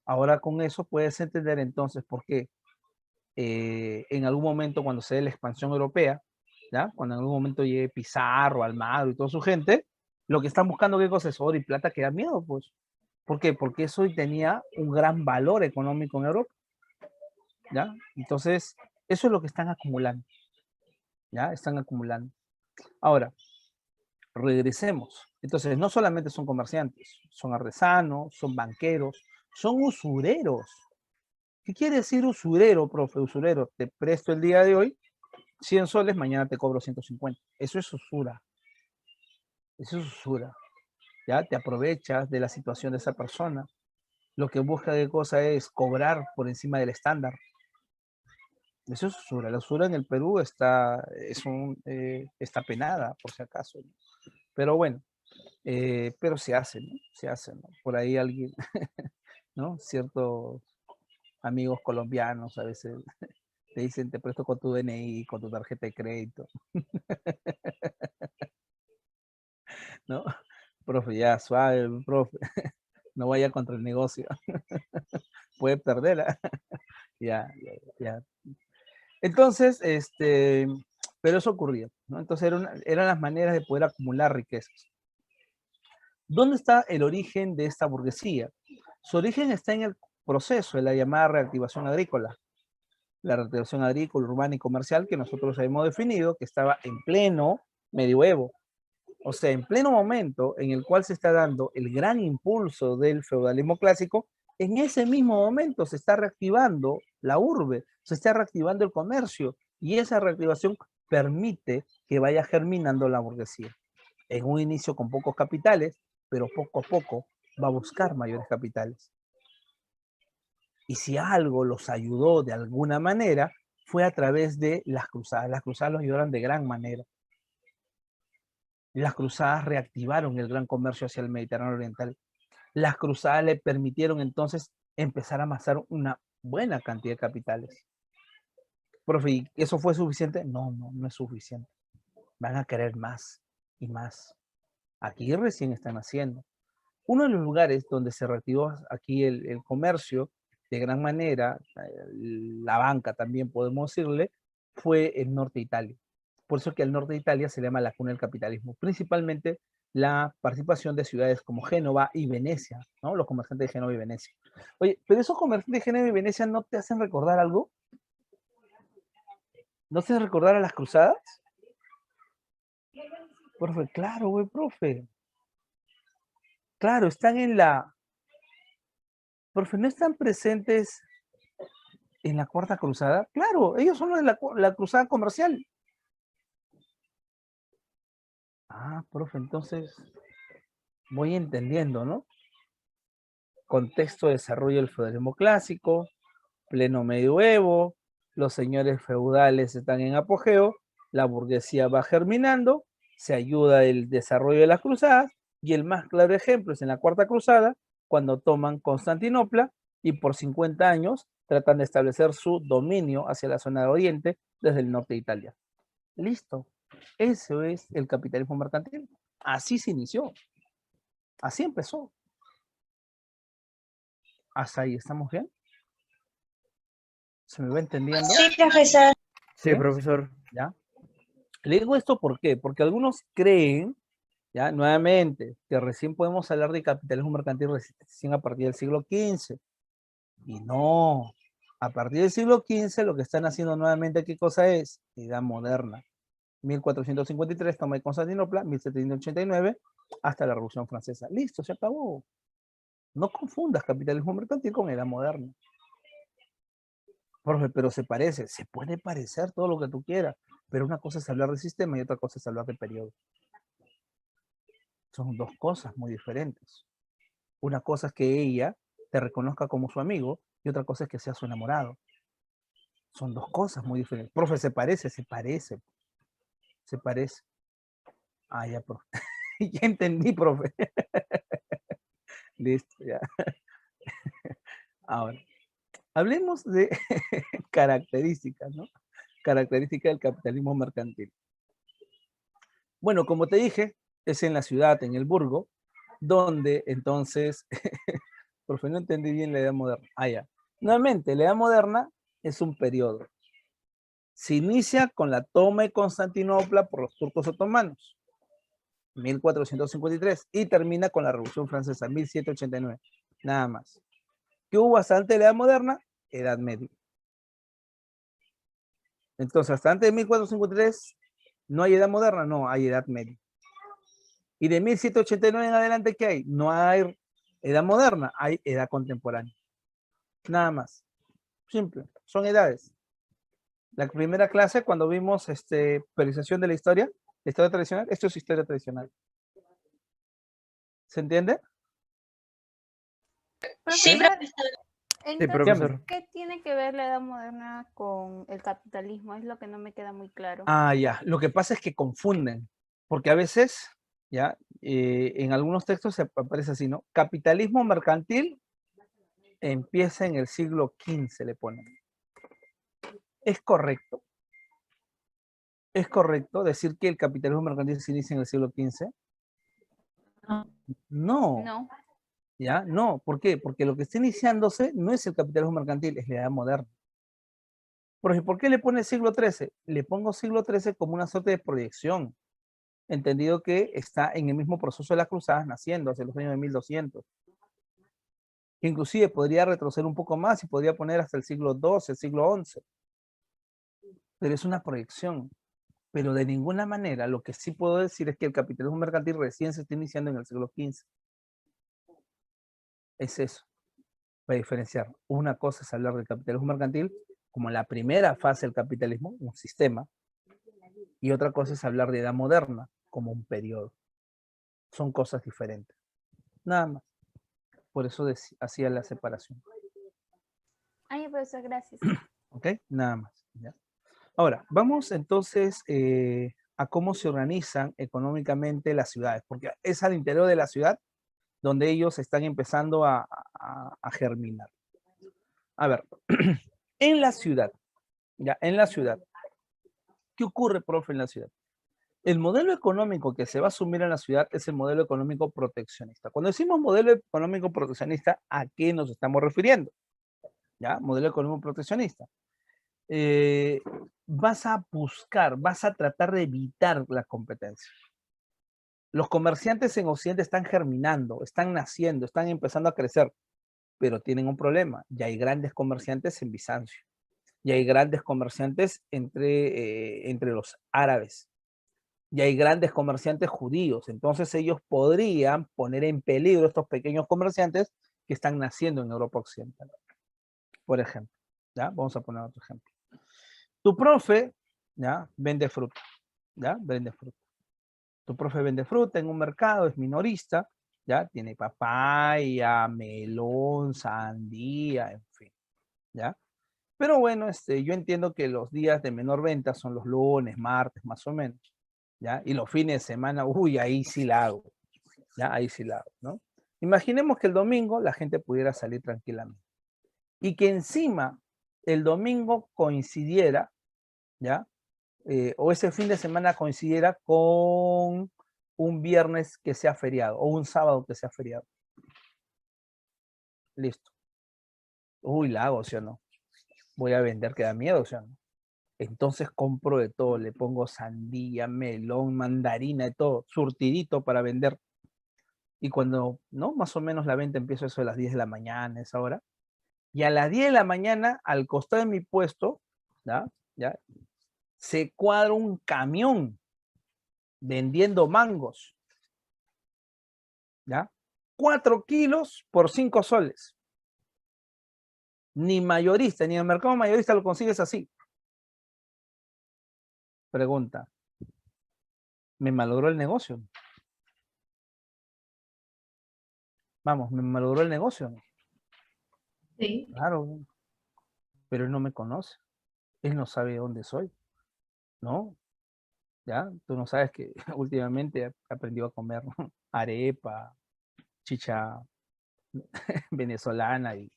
A: Ahora con eso puedes entender entonces por qué en algún momento cuando se dé la expansión europea, ¿ya? Cuando en algún momento llegue Pizarro, Almagro y toda su gente, lo que están buscando qué cosa es oro y plata, que da miedo, pues. ¿Por qué? Porque eso tenía un gran valor económico en Europa, ¿ya? Entonces, eso es lo que están acumulando, ¿ya? Están acumulando. Ahora, regresemos. Entonces, no solamente son comerciantes, son artesanos, son banqueros, son usureros. ¿Qué quiere decir usurero, profe? Usurero, te presto el día de hoy 100 soles, mañana te cobro 150. Eso es usura. Eso es usura. ¿Ya? Te aprovechas de la situación de esa persona. Lo que busca de cosa es cobrar por encima del estándar. Eso es usura. La usura en el Perú está penada, por si acaso. Pero bueno, pero se hace, ¿no? Se hace, ¿no? Por ahí alguien, ¿no? Ciertos amigos colombianos a veces te dicen, te presto con tu DNI, con tu tarjeta de crédito, ¿no? Profe, ya, suave, profe, no vaya contra el negocio, puede perder, ¿ah? Ya, ya, ya. Entonces, pero eso ocurría, ¿no? Entonces eran las maneras de poder acumular riquezas. ¿Dónde está el origen de esta burguesía? Su origen está en el proceso de la llamada reactivación agrícola. La reactivación agrícola, urbana y comercial que nosotros hemos definido, que estaba en pleno medioevo. O sea, en pleno momento en el cual se está dando el gran impulso del feudalismo clásico, en ese mismo momento se está reactivando la urbe, se está reactivando el comercio, y esa reactivación permite que vaya germinando la burguesía. En un inicio con pocos capitales, pero poco a poco va a buscar mayores capitales. Y si algo los ayudó de alguna manera, fue a través de las cruzadas. Las cruzadas los ayudaron de gran manera. Las cruzadas reactivaron el gran comercio hacia el Mediterráneo Oriental. Las cruzadas le permitieron entonces empezar a amasar una buena cantidad de capitales. Profe, ¿y eso fue suficiente? No, no, no es suficiente. Van a querer más y más. Aquí recién están haciendo. Uno de los lugares donde se reactivó aquí el comercio de gran manera, la banca también podemos decirle, fue el norte de Italia. Por eso que el norte de Italia se llama la cuna del capitalismo, principalmente la participación de ciudades como Génova y Venecia, ¿no? Los comerciantes de Génova y Venecia. Oye, pero esos comerciantes de Génova y Venecia ¿no te hacen recordar algo? ¿No te hacen recordar a las cruzadas? Profe, claro, güey, profe. Claro, están en la... Profe, ¿no están presentes en la Cuarta Cruzada? Claro, ellos son los de la cruzada comercial. Ah, profe, entonces voy entendiendo, ¿no? Contexto de desarrollo del feudalismo clásico, pleno medioevo, los señores feudales están en apogeo, la burguesía va germinando, se ayuda el desarrollo de las cruzadas, y el más claro ejemplo es en la Cuarta Cruzada, cuando toman Constantinopla y por 50 años tratan de establecer su dominio hacia la zona de Oriente desde el norte de Italia. Listo. Eso es el capitalismo mercantil. Así se inició. Así empezó. ¿Hasta ahí estamos bien? ¿Se me va entendiendo?
D: Sí, profesor.
B: Sí,
A: ¿Sí?
B: profesor.
A: ¿Ya? Le digo esto ¿por qué? Porque algunos creen, ya, nuevamente, que recién podemos hablar de capitalismo mercantil recién a partir del siglo XV. Y no. A partir del siglo XV lo que están haciendo nuevamente, ¿qué cosa es? Edad moderna. 1453, toma de Constantinopla, 1789, hasta la Revolución Francesa. Listo, se acabó. No confundas capitalismo mercantil con edad moderna. Profe, pero se puede parecer todo lo que tú quieras, pero una cosa es hablar de sistema y otra cosa es hablar de periodo. Son dos cosas muy diferentes. Una cosa es que ella te reconozca como su amigo y otra cosa es que sea su enamorado. Son dos cosas muy diferentes. Profe, se parece. Ah, ya, profe. Ya entendí, profe. Listo, ya. Ahora, hablemos de características, ¿no? Características del capitalismo mercantil. Bueno, como te dije, es en la ciudad, en el burgo, donde entonces, profe, no entendí bien la edad moderna. Ah, ya. Nuevamente, la edad moderna es un periodo. Se inicia con la toma de Constantinopla por los turcos otomanos. 1453. Y termina con la Revolución Francesa, 1789. Nada más. ¿Qué hubo hasta antes de la Edad Moderna? Edad Media. Entonces, hasta antes de 1453, ¿no hay Edad Moderna? No, hay Edad Media. Y de 1789 en adelante, ¿qué hay? No hay Edad Moderna, hay Edad Contemporánea. Nada más. Simple. Son edades. La primera clase, cuando vimos periodización de la historia tradicional, esto es historia tradicional. ¿Se entiende?
D: Sí,
B: Profesor,
D: profesor.
B: entonces,
E: profesor.
B: ¿qué tiene que ver la edad moderna con el capitalismo? Es lo que no me queda muy claro.
A: Ah, ya. Lo que pasa es que confunden, porque a veces, ya, en algunos textos se aparece así, ¿no? Capitalismo mercantil empieza en el siglo XV, le ponen. ¿Es correcto? ¿Es correcto decir que el capitalismo mercantil se inicia en el siglo XV? No.
B: No.
A: ¿Ya? No. ¿Por qué? Porque lo que está iniciándose no es el capitalismo mercantil, es la edad moderna. ¿Por qué le pone siglo XIII? Le pongo siglo XIII como una suerte de proyección, entendido que está en el mismo proceso de las cruzadas naciendo hacia los años de 1200. Inclusive podría retroceder un poco más y podría poner hasta el siglo XII, el siglo XI. Pero es una proyección. Pero de ninguna manera, lo que sí puedo decir es que el capitalismo mercantil recién se está iniciando en el siglo XV. Es eso, para diferenciar. Una cosa es hablar del capitalismo mercantil como la primera fase del capitalismo, un sistema, y otra cosa es hablar de edad moderna como un periodo. Son cosas diferentes. Nada más. Por eso hacía la separación.
B: Ay, profesor, gracias.
A: ¿Ok? Nada más. ¿Ya? Ahora, vamos entonces a cómo se organizan económicamente las ciudades, porque es al interior de la ciudad donde ellos están empezando a germinar. A ver, en la ciudad, ya, en la ciudad, ¿qué ocurre, profe, en la ciudad? El modelo económico que se va a asumir en la ciudad es el modelo económico proteccionista. Cuando decimos modelo económico proteccionista, ¿a qué nos estamos refiriendo? ¿Ya? Modelo económico proteccionista. Vas a buscar, vas a tratar de evitar la competencia. Los comerciantes en Occidente están germinando, están naciendo, están empezando a crecer, pero tienen un problema. Ya hay grandes comerciantes en Bizancio, ya hay grandes comerciantes entre los árabes, ya hay grandes comerciantes judíos. Entonces ellos podrían poner en peligro a estos pequeños comerciantes que están naciendo en Europa Occidental. Por ejemplo, ¿ya? Vamos a poner otro ejemplo. Tu profe, ¿ya? Vende fruta, ¿ya? Vende fruta. Tu profe vende fruta en un mercado, es minorista, ¿ya? Tiene papaya, melón, sandía, en fin, ¿ya? Pero bueno, yo entiendo que los días de menor venta son los lunes, martes, más o menos, ¿ya? Y los fines de semana, uy, ahí sí la hago, ¿ya? Ahí sí la hago, ¿no? Imaginemos que el domingo la gente pudiera salir tranquilamente y que encima el domingo coincidiera, ¿ya? O ese fin de semana coincidiera con un viernes que sea feriado o un sábado que sea feriado. Listo. Uy, la hago, ¿sí o no? Voy a vender, que da miedo, ¿sí o no? Entonces compro de todo, le pongo sandía, melón, mandarina, de todo, surtidito para vender. Y cuando, ¿no? Más o menos la venta empieza eso a las 10 de la mañana, esa hora. Y a las 10 de la mañana, al costado de mi puesto, ¿ya? ¿Ya? Se cuadra un camión vendiendo mangos, ¿ya? 4 kilos por 5 soles. Ni mayorista, ni en el mercado mayorista lo consigues así. Pregunta, ¿me malogró el negocio? Vamos, ¿me malogró el negocio?
C: Sí.
A: Claro, pero él no me conoce. Él no sabe dónde soy, ¿no? ¿Ya? Tú no sabes que últimamente aprendió a comer arepa, chicha venezolana y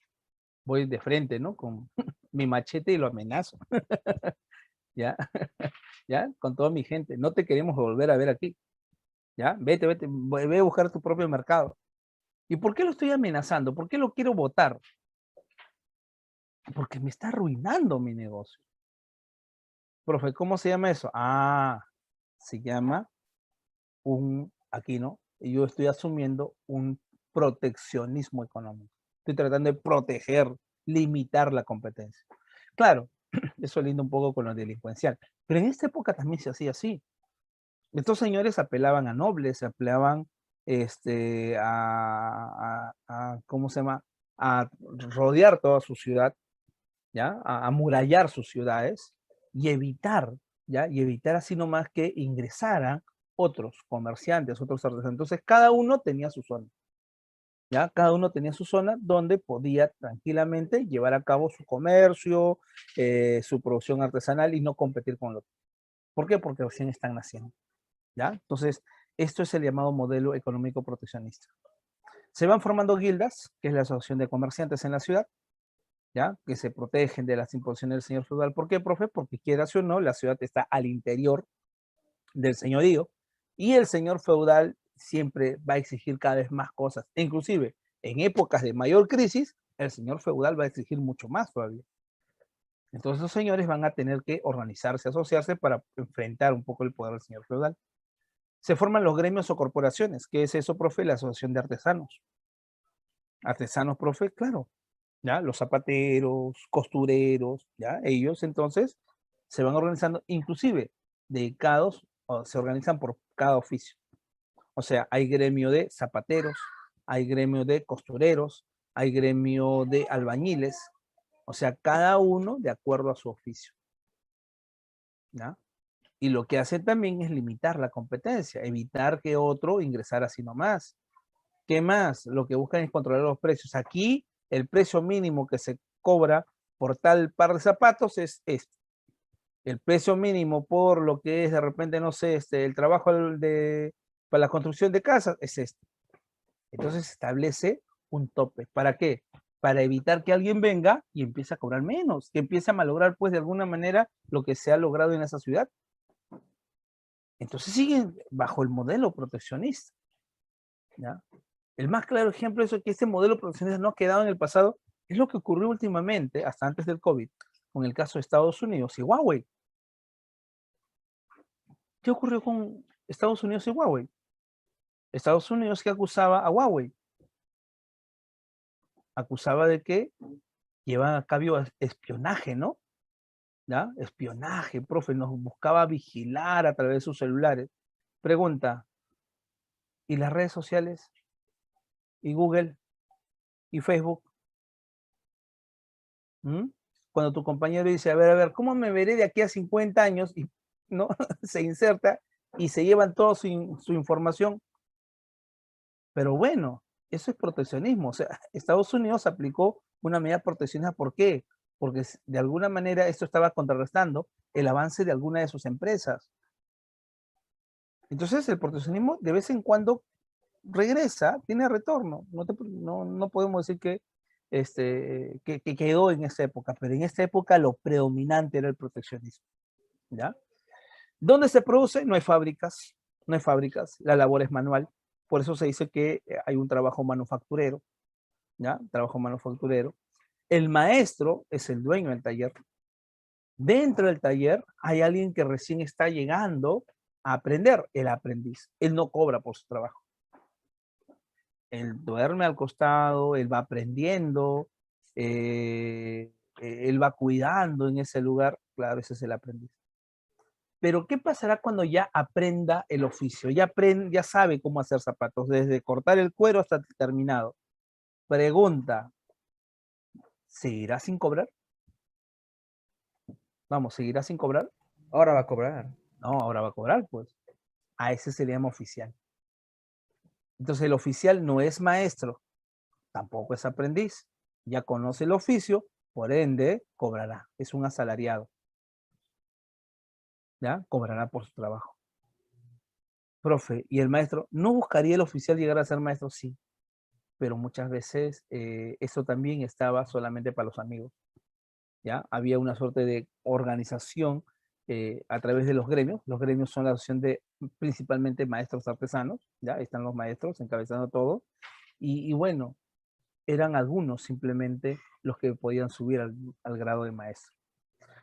A: voy de frente, ¿no? Con mi machete y lo amenazo. ¿Ya? ¿Ya? Con toda mi gente. No te queremos volver a ver aquí. ¿Ya? Vete, ve a buscar tu propio mercado. ¿Y por qué lo estoy amenazando? ¿Por qué lo quiero votar? Porque me está arruinando mi negocio. Profe, ¿cómo se llama eso? Ah, se llama un Aquí no. Y yo estoy asumiendo un proteccionismo económico. Estoy tratando de proteger, limitar la competencia. Claro, eso linda un poco con lo delincuencial. Pero en esta época también se hacía así. Estos señores apelaban a nobles, apelaban ¿cómo se llama? A rodear toda su ciudad, ¿ya? A amurallar sus ciudades y evitar, ¿ya? Y evitar así nomás que ingresaran otros comerciantes, otros artesanos. Entonces, cada uno tenía su zona, ¿ya? Cada uno tenía su zona donde podía tranquilamente llevar a cabo su comercio, su producción artesanal y no competir con los otros. ¿Por qué? Porque recién están naciendo, ¿ya? Entonces, esto es el llamado modelo económico proteccionista. Se van formando guildas, que es la asociación de comerciantes en la ciudad, ¿ya? Que se protegen de las imposiciones del señor feudal. ¿Por qué, profe? Porque quieras o no, la ciudad está al interior del señorío y el señor feudal siempre va a exigir cada vez más cosas. E inclusive, en épocas de mayor crisis, el señor feudal va a exigir mucho más todavía. Entonces los señores van a tener que organizarse, asociarse para enfrentar un poco el poder del señor feudal. Se forman los gremios o corporaciones. ¿Qué es eso, profe? La asociación de artesanos. Artesanos, profe, claro. ¿Ya? Los zapateros, costureros, ¿ya? Ellos entonces se van organizando, inclusive dedicados, o se organizan por cada oficio. O sea, hay gremio de zapateros, hay gremio de costureros, hay gremio de albañiles, o sea, cada uno de acuerdo a su oficio, ¿ya? Y lo que hacen también es limitar la competencia, evitar que otro ingresara así nomás. ¿Qué más? Lo que buscan es controlar los precios. Aquí el precio mínimo que se cobra por tal par de zapatos es este. El precio mínimo por lo que es de repente, no sé, el trabajo para la construcción de casas es este. Entonces se establece un tope. ¿Para qué? Para evitar que alguien venga y empiece a cobrar menos, que empiece a malograr pues de alguna manera lo que se ha logrado en esa ciudad. Entonces siguen bajo el modelo proteccionista, ¿ya? El más claro ejemplo es que este modelo proteccionista no ha quedado en el pasado, es lo que ocurrió últimamente, hasta antes del COVID, con el caso de Estados Unidos y Huawei. ¿Qué ocurrió con Estados Unidos y Huawei? Estados Unidos que acusaba a Huawei, acusaba de que llevan a cabo espionaje, ¿no? ¿Ya? Espionaje, profe, nos buscaba vigilar a través de sus celulares. Pregunta, ¿y las redes sociales? ¿Y Google? ¿Y Facebook? ¿Mm? Cuando tu compañero dice, a ver, ¿cómo me veré de aquí a 50 años? Y no se inserta y se llevan toda su información. Pero bueno, eso es proteccionismo. O sea, Estados Unidos aplicó una medida proteccionista. ¿Por qué? Porque de alguna manera esto estaba contrarrestando el avance de alguna de sus empresas. Entonces el proteccionismo de vez en cuando regresa, tiene retorno. No podemos decir que quedó en esa época, pero en esta época lo predominante era el proteccionismo, ¿ya? ¿Dónde se produce? No hay fábricas, no hay fábricas, la labor es manual, por eso se dice que hay un trabajo manufacturero, ¿ya? Trabajo manufacturero. El maestro es el dueño del taller. Dentro del taller hay alguien que recién está llegando a aprender, el aprendiz. Él no cobra por su trabajo. Él duerme al costado, él va aprendiendo, él va cuidando en ese lugar. Claro, ese es el aprendiz. Pero ¿qué pasará cuando ya aprenda el oficio? Ya sabe cómo hacer zapatos, desde cortar el cuero hasta terminado. Pregunta, ¿seguirá sin cobrar? Vamos, ¿seguirá sin cobrar?
E: Ahora va a cobrar.
A: No, ahora va a cobrar, pues. A ese se le llama oficial. Entonces el oficial no es maestro, tampoco es aprendiz. Ya conoce el oficio, por ende, cobrará. Es un asalariado. ¿Ya? Cobrará por su trabajo. Profe, ¿y el maestro? ¿No buscaría el oficial llegar a ser maestro? Sí, pero muchas veces eso también estaba solamente para los amigos, ¿ya? Había una suerte de organización a través de los gremios. Los gremios son la asociación de principalmente maestros artesanos, ¿ya? Ahí están los maestros encabezando todo. Y bueno, eran algunos simplemente los que podían subir al grado de maestro.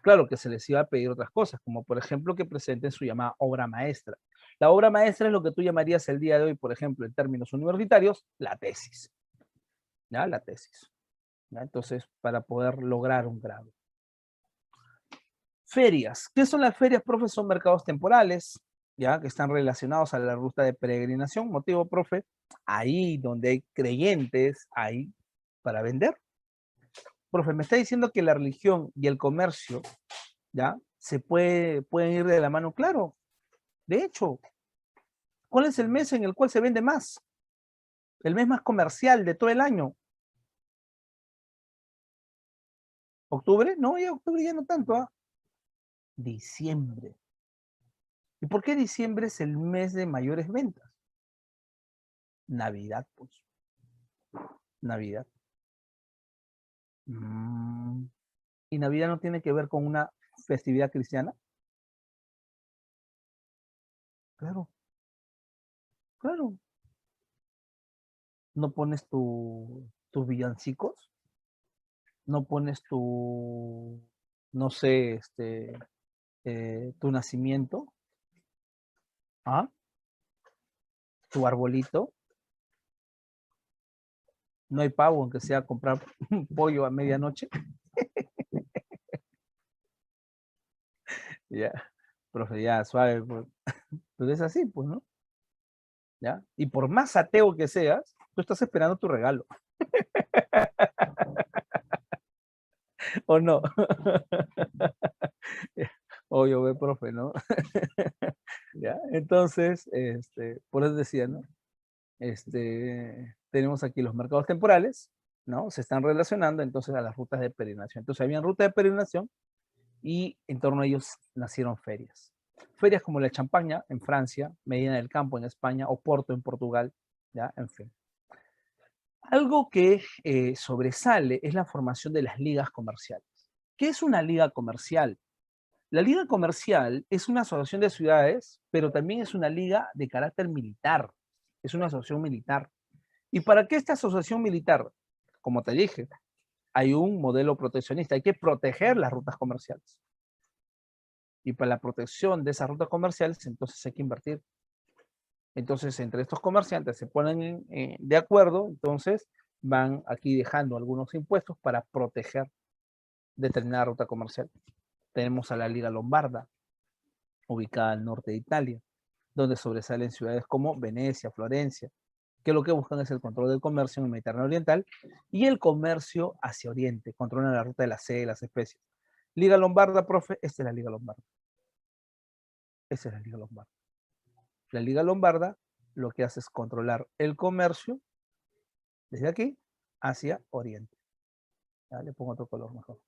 A: Claro que se les iba a pedir otras cosas, como por ejemplo que presenten su llamada obra maestra. La obra maestra es lo que tú llamarías el día de hoy, por ejemplo, en términos universitarios, la tesis. ¿Ya? La tesis. ¿Ya? Entonces, para poder lograr un grado. Ferias. ¿Qué son las ferias, profe? Son mercados temporales, ¿ya? Que están relacionados a la ruta de peregrinación. Motivo, profe, ahí donde hay creyentes, hay para vender. Profe, me está diciendo que la religión y el comercio, ¿ya? Pueden ir de la mano, claro. De hecho, ¿cuál es el mes en el cual se vende más? El mes más comercial de todo el año. ¿Octubre? No, ya octubre ya no tanto, ¿ah? Diciembre. ¿Y por qué diciembre es el mes de mayores ventas? Navidad, pues. Navidad. ¿Y Navidad no tiene que ver con una festividad cristiana? Claro, claro. ¿No pones tus villancicos? ¿No pones no sé, tu nacimiento? ¿Ah? ¿Tu arbolito? ¿No hay pavo, aunque sea comprar un pollo a medianoche? Ya, profe, ya, suave, pues. Pero es así, pues, ¿no? ¿Ya? Y por más ateo que seas, tú estás esperando tu regalo. ¿O no? Obvio, ve, profe, ¿no? ¿Ya? Entonces, por eso decía, ¿no? Tenemos aquí los mercados temporales, ¿no? Se están relacionando entonces a las rutas de peregrinación. Entonces, habían rutas de peregrinación y en torno a ellos nacieron ferias. Ferias como la Champaña en Francia, Medina del Campo en España, Oporto en Portugal, ¿ya? En fin. Algo que sobresale es la formación de las ligas comerciales. ¿Qué es una liga comercial? La liga comercial es una asociación de ciudades, pero también es una liga de carácter militar. Es una asociación militar. ¿Y para qué esta asociación militar? Como te dije, hay un modelo proteccionista. Hay que proteger las rutas comerciales. Y para la protección de esas rutas comerciales, entonces hay que invertir. Entonces, entre estos comerciantes se ponen de acuerdo, entonces van aquí dejando algunos impuestos para proteger determinada ruta comercial. Tenemos a la Liga Lombarda, ubicada al norte de Italia, donde sobresalen ciudades como Venecia, Florencia, que lo que buscan es el control del comercio en el Mediterráneo Oriental y el comercio hacia Oriente, controlan la ruta de la seda y las especies. Liga Lombarda, profe, esta es la Liga Lombarda. Esta es la Liga Lombarda. La Liga Lombarda lo que hace es controlar el comercio desde aquí hacia Oriente. Ya, le pongo otro color mejor.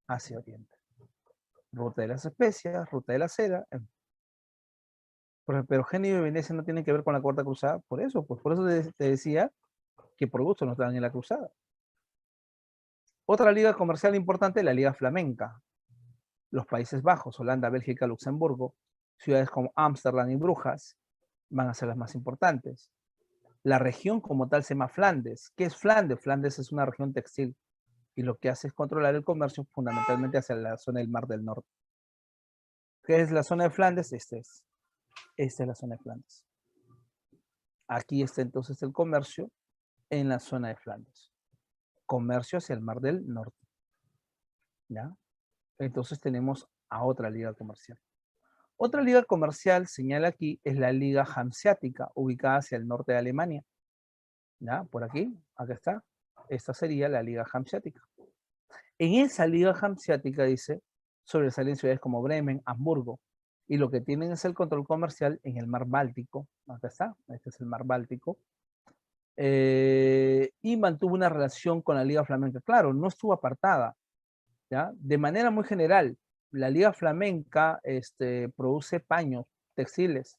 A: Hacia Oriente. Ruta de las especias, ruta de la seda. Pero Génova y Venecia no tienen que ver con la Cuarta Cruzada. Por eso, pues por eso te decía que por gusto no estaban en la cruzada. Otra liga comercial importante es la Liga Flamenca. Los Países Bajos, Holanda, Bélgica, Luxemburgo, ciudades como Ámsterdam y Brujas van a ser las más importantes. La región como tal se llama Flandes. ¿Qué es Flandes? Flandes es una región textil y lo que hace es controlar el comercio fundamentalmente hacia la zona del Mar del Norte. ¿Qué es la zona de Flandes? Esta es la zona de Flandes. Aquí está entonces el comercio en la zona de Flandes. Comercio hacia el Mar del Norte. ¿Ya? Entonces tenemos a otra liga comercial. Otra liga comercial, señala aquí, es la Liga Hanseática, ubicada hacia el norte de Alemania. ¿Ya? Por aquí, acá está. Esta sería la Liga Hanseática. En esa Liga Hanseática, dice, sobresalen ciudades como Bremen, Hamburgo, y lo que tienen es el control comercial en el Mar Báltico. Acá está, este es el Mar Báltico. Y mantuvo una relación con la Liga Flamenca. Claro, no estuvo apartada, ¿ya? De manera muy general, la Liga Flamenca produce paños, textiles.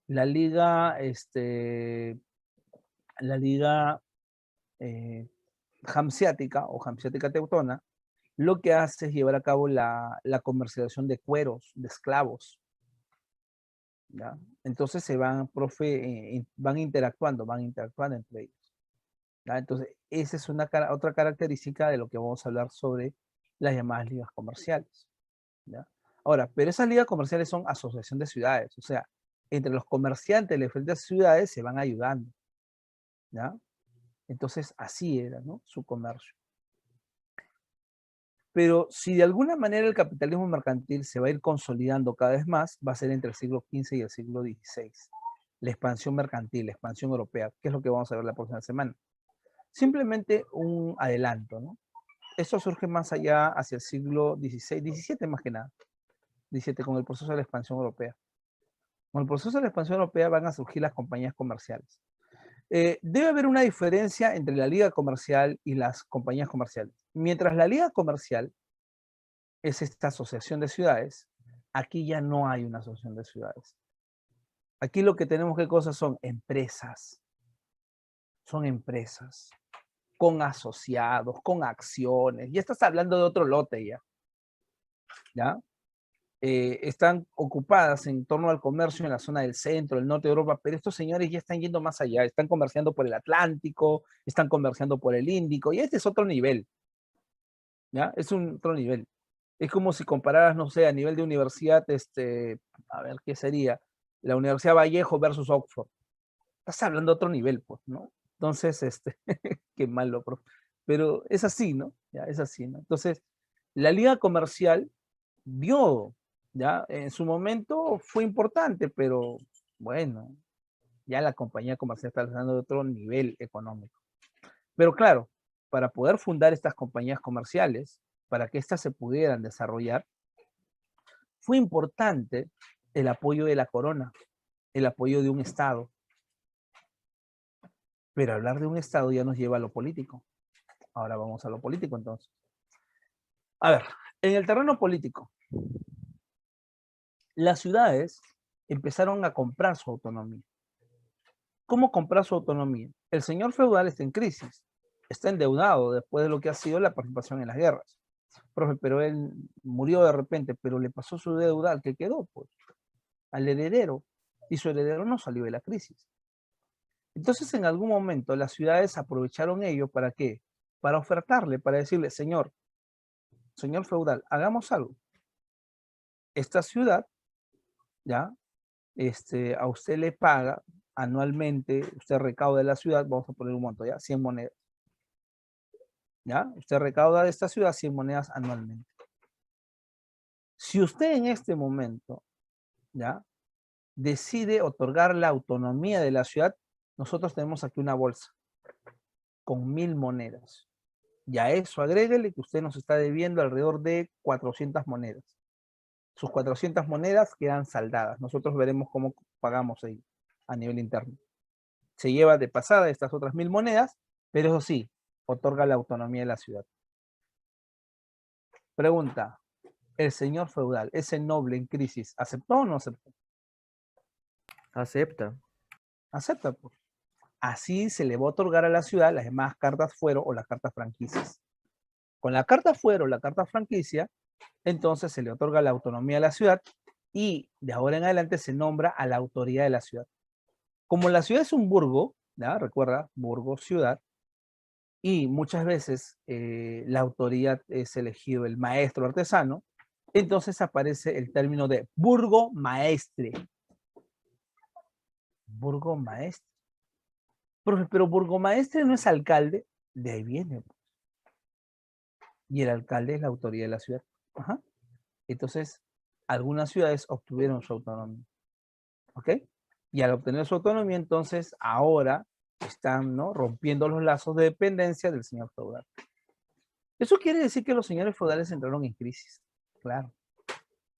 A: La Liga Hanseática o Hanseática Teutona lo que hace es llevar a cabo la comercialización de cueros, de esclavos. ¿Ya? Entonces se van, profe, van interactuando entre ellos. ¿Ya? Entonces, esa es otra característica de lo que vamos a hablar sobre las llamadas ligas comerciales. ¿Ya? Ahora, pero esas ligas comerciales son asociación de ciudades, o sea, entre los comerciantes de las diferentes ciudades se van ayudando, ¿ya? Entonces, así era, ¿no? Su comercio. Pero si de alguna manera el capitalismo mercantil se va a ir consolidando cada vez más, va a ser entre el siglo XV y el siglo XVI. La expansión mercantil, la expansión europea, que es lo que vamos a ver la próxima semana. Simplemente un adelanto, ¿no? Esto surge más allá hacia el siglo XVI, XVII más que nada. XVII, con el proceso de la expansión europea. Con el proceso de la expansión europea van a surgir las compañías comerciales. Debe haber una diferencia entre la liga comercial y las compañías comerciales. Mientras la liga comercial es esta asociación de ciudades, aquí ya no hay una asociación de ciudades. Aquí lo que tenemos que cosas son empresas con asociados, con acciones. Ya estás hablando de otro lote ¿ya? Están ocupadas en torno al comercio en la zona del centro, del norte de Europa, pero estos señores ya están yendo más allá, están comerciando por el Atlántico, están comerciando por el Índico, y este es otro nivel, ¿ya? Es un otro nivel. Es como si compararas, no sé, a nivel de universidad, a ver, ¿qué sería? La Universidad Vallejo versus Oxford. Estás hablando de otro nivel, pues, ¿no? Entonces, qué malo, profe. Pero es así, ¿no? Ya, es así, ¿no? Entonces, la liga comercial dio, ya, en su momento fue importante, pero bueno, ya la compañía comercial está hablando de otro nivel económico. Pero claro, para poder fundar estas compañías comerciales, para que éstas se pudieran desarrollar, fue importante el apoyo de la corona, el apoyo de un Estado. Pero hablar de un Estado ya nos lleva a lo político. Ahora vamos a lo político entonces. A ver, en el terreno político, las ciudades empezaron a comprar su autonomía. ¿Cómo comprar su autonomía? El señor feudal está en crisis, está endeudado después de lo que ha sido la participación en las guerras. Profe, pero él murió de repente, pero le pasó su deuda al que quedó, pues, al heredero, y su heredero no salió de la crisis. Entonces, en algún momento, las ciudades aprovecharon ello, ¿para qué? Para ofertarle, para decirle, señor feudal, hagamos algo. Esta ciudad, ¿ya? A usted le paga anualmente, usted recauda de la ciudad, vamos a poner un monto, ¿ya? 100 monedas. ¿Ya? Usted recauda de esta ciudad 100 monedas anualmente. Si usted en este momento, ¿ya? Decide otorgar la autonomía de la ciudad, nosotros tenemos aquí una bolsa con 1000 monedas. Y a eso agréguele que usted nos está debiendo alrededor de 400 monedas. Sus 400 monedas quedan saldadas. Nosotros veremos cómo pagamos ahí a nivel interno. Se lleva de pasada estas otras 1000 monedas, pero eso sí, otorga la autonomía de la ciudad. Pregunta, ¿el señor feudal, ese noble en crisis, aceptó o no aceptó?
E: Acepta.
A: Acepta, pues. Así se le va a otorgar a la ciudad las demás cartas fuero o las cartas franquicias. Con la carta fuero o la carta franquicia, entonces se le otorga la autonomía a la ciudad y de ahora en adelante se nombra a la autoridad de la ciudad. Como la ciudad es un burgo, ¿ya? Recuerda, burgo, ciudad, y muchas veces la autoridad es elegido el maestro artesano, entonces aparece el término de burgomaestre. Burgomaestre. Profe, pero burgomaestre no es alcalde, de ahí viene. Y el alcalde es la autoridad de la ciudad. Ajá. Entonces, algunas ciudades obtuvieron su autonomía. ¿Ok? Y al obtener su autonomía, entonces, ahora están, ¿no?, rompiendo los lazos de dependencia del señor feudal. Eso quiere decir que los señores feudales entraron en crisis, claro.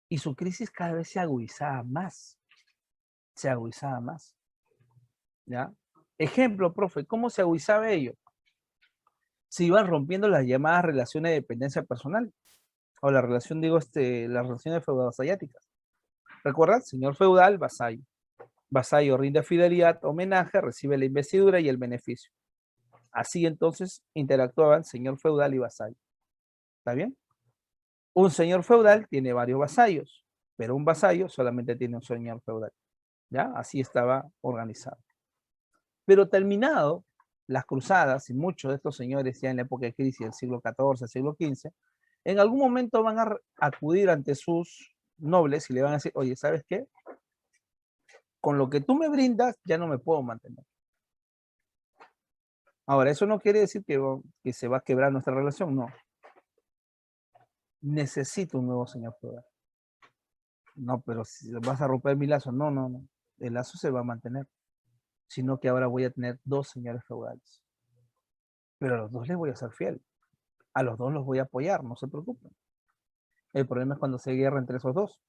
A: Y su crisis cada vez se agudizaba más. Se agudizaba más. ¿Ya? Ejemplo, profe, ¿cómo se agudizaba ello? Se iban rompiendo las llamadas relaciones de dependencia personal. O la relación, digo, las relaciones feudal-vasalláticas. ¿Recuerdas? Señor feudal, vasallo. Vasallo rinde fidelidad, homenaje, recibe la investidura y el beneficio. Así entonces interactuaban señor feudal y vasallo. ¿Está bien? Un señor feudal tiene varios vasallos, pero un vasallo solamente tiene un señor feudal. ¿Ya? Así estaba organizado. Pero terminado las cruzadas, y muchos de estos señores ya en la época de crisis del siglo XIV, siglo XV, en algún momento van a acudir ante sus nobles y le van a decir, oye, ¿sabes qué? con lo que tú me brindas, ya no me puedo mantener. Ahora, eso no quiere decir que se va a quebrar nuestra relación, no. Necesito un nuevo señor feudal. No, pero si vas a romper mi lazo, no, no, no. El lazo se va a mantener. Sino que ahora voy a tener 2 señores feudales. Pero a los 2 les voy a ser fiel. A los 2 los voy a apoyar, no se preocupen. El problema es cuando se guerra entre esos 2.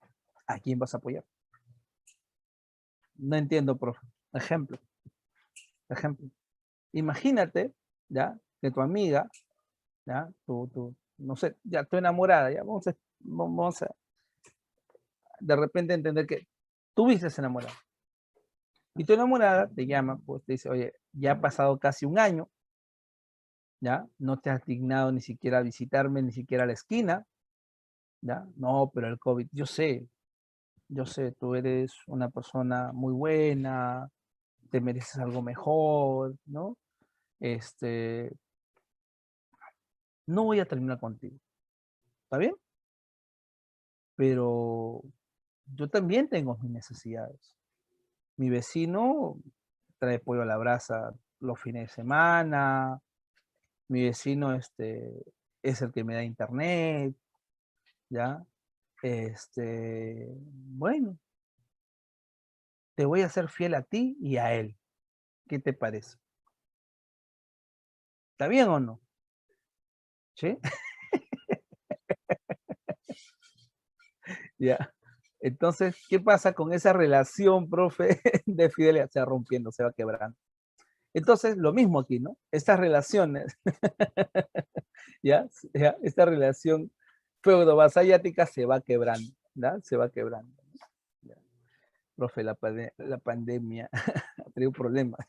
A: ¿A quién vas a apoyar? No entiendo, profe. Ejemplo. Imagínate, ¿ya? Que tu amiga, ¿ya? No sé, ya tu enamorada, ya vamos a de repente entender que tú viste enamorada. Y tu enamorada te llama, pues te dice, oye, ya ha pasado casi un año, ¿ya? No te has dignado ni siquiera a visitarme, ni siquiera a la esquina, ¿ya? No, pero el COVID, yo sé, tú eres una persona muy buena, te mereces algo mejor, ¿no? No voy a terminar contigo, ¿está bien? Pero yo también tengo mis necesidades. Mi vecino trae pollo a la brasa los fines de semana, mi vecino es el que me da internet, ¿ya? Bueno, te voy a ser fiel a ti y a él. ¿Qué te parece? ¿Está bien o no? ¿Sí? Ya. Entonces, ¿qué pasa con esa relación, profe, de fidelidad? Se va rompiendo, se va quebrando. Entonces, lo mismo aquí, ¿no? Estas relaciones, ¿ya? Esta relación feudo-vasallática se va quebrando, ¿ya? Se va quebrando. ¿Ya? Profe, la pandemia ha traído problemas.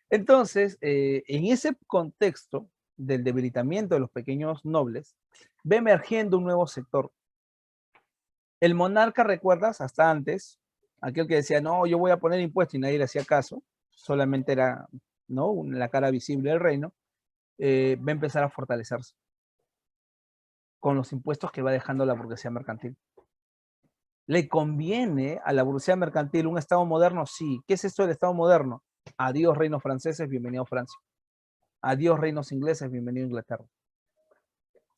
A: Entonces, en ese contexto del debilitamiento de los pequeños nobles, ve emergiendo un nuevo sector. El monarca, ¿recuerdas? Hasta antes, aquel que decía, no, yo voy a poner impuestos y nadie le hacía caso, solamente era, ¿no?, la cara visible del reino, va a empezar a fortalecerse con los impuestos que va dejando la burguesía mercantil. ¿Le conviene a la burguesía mercantil un Estado moderno? Sí. ¿Qué es esto del Estado moderno? Adiós reinos franceses, bienvenido Francia. Adiós reinos ingleses, bienvenido Inglaterra.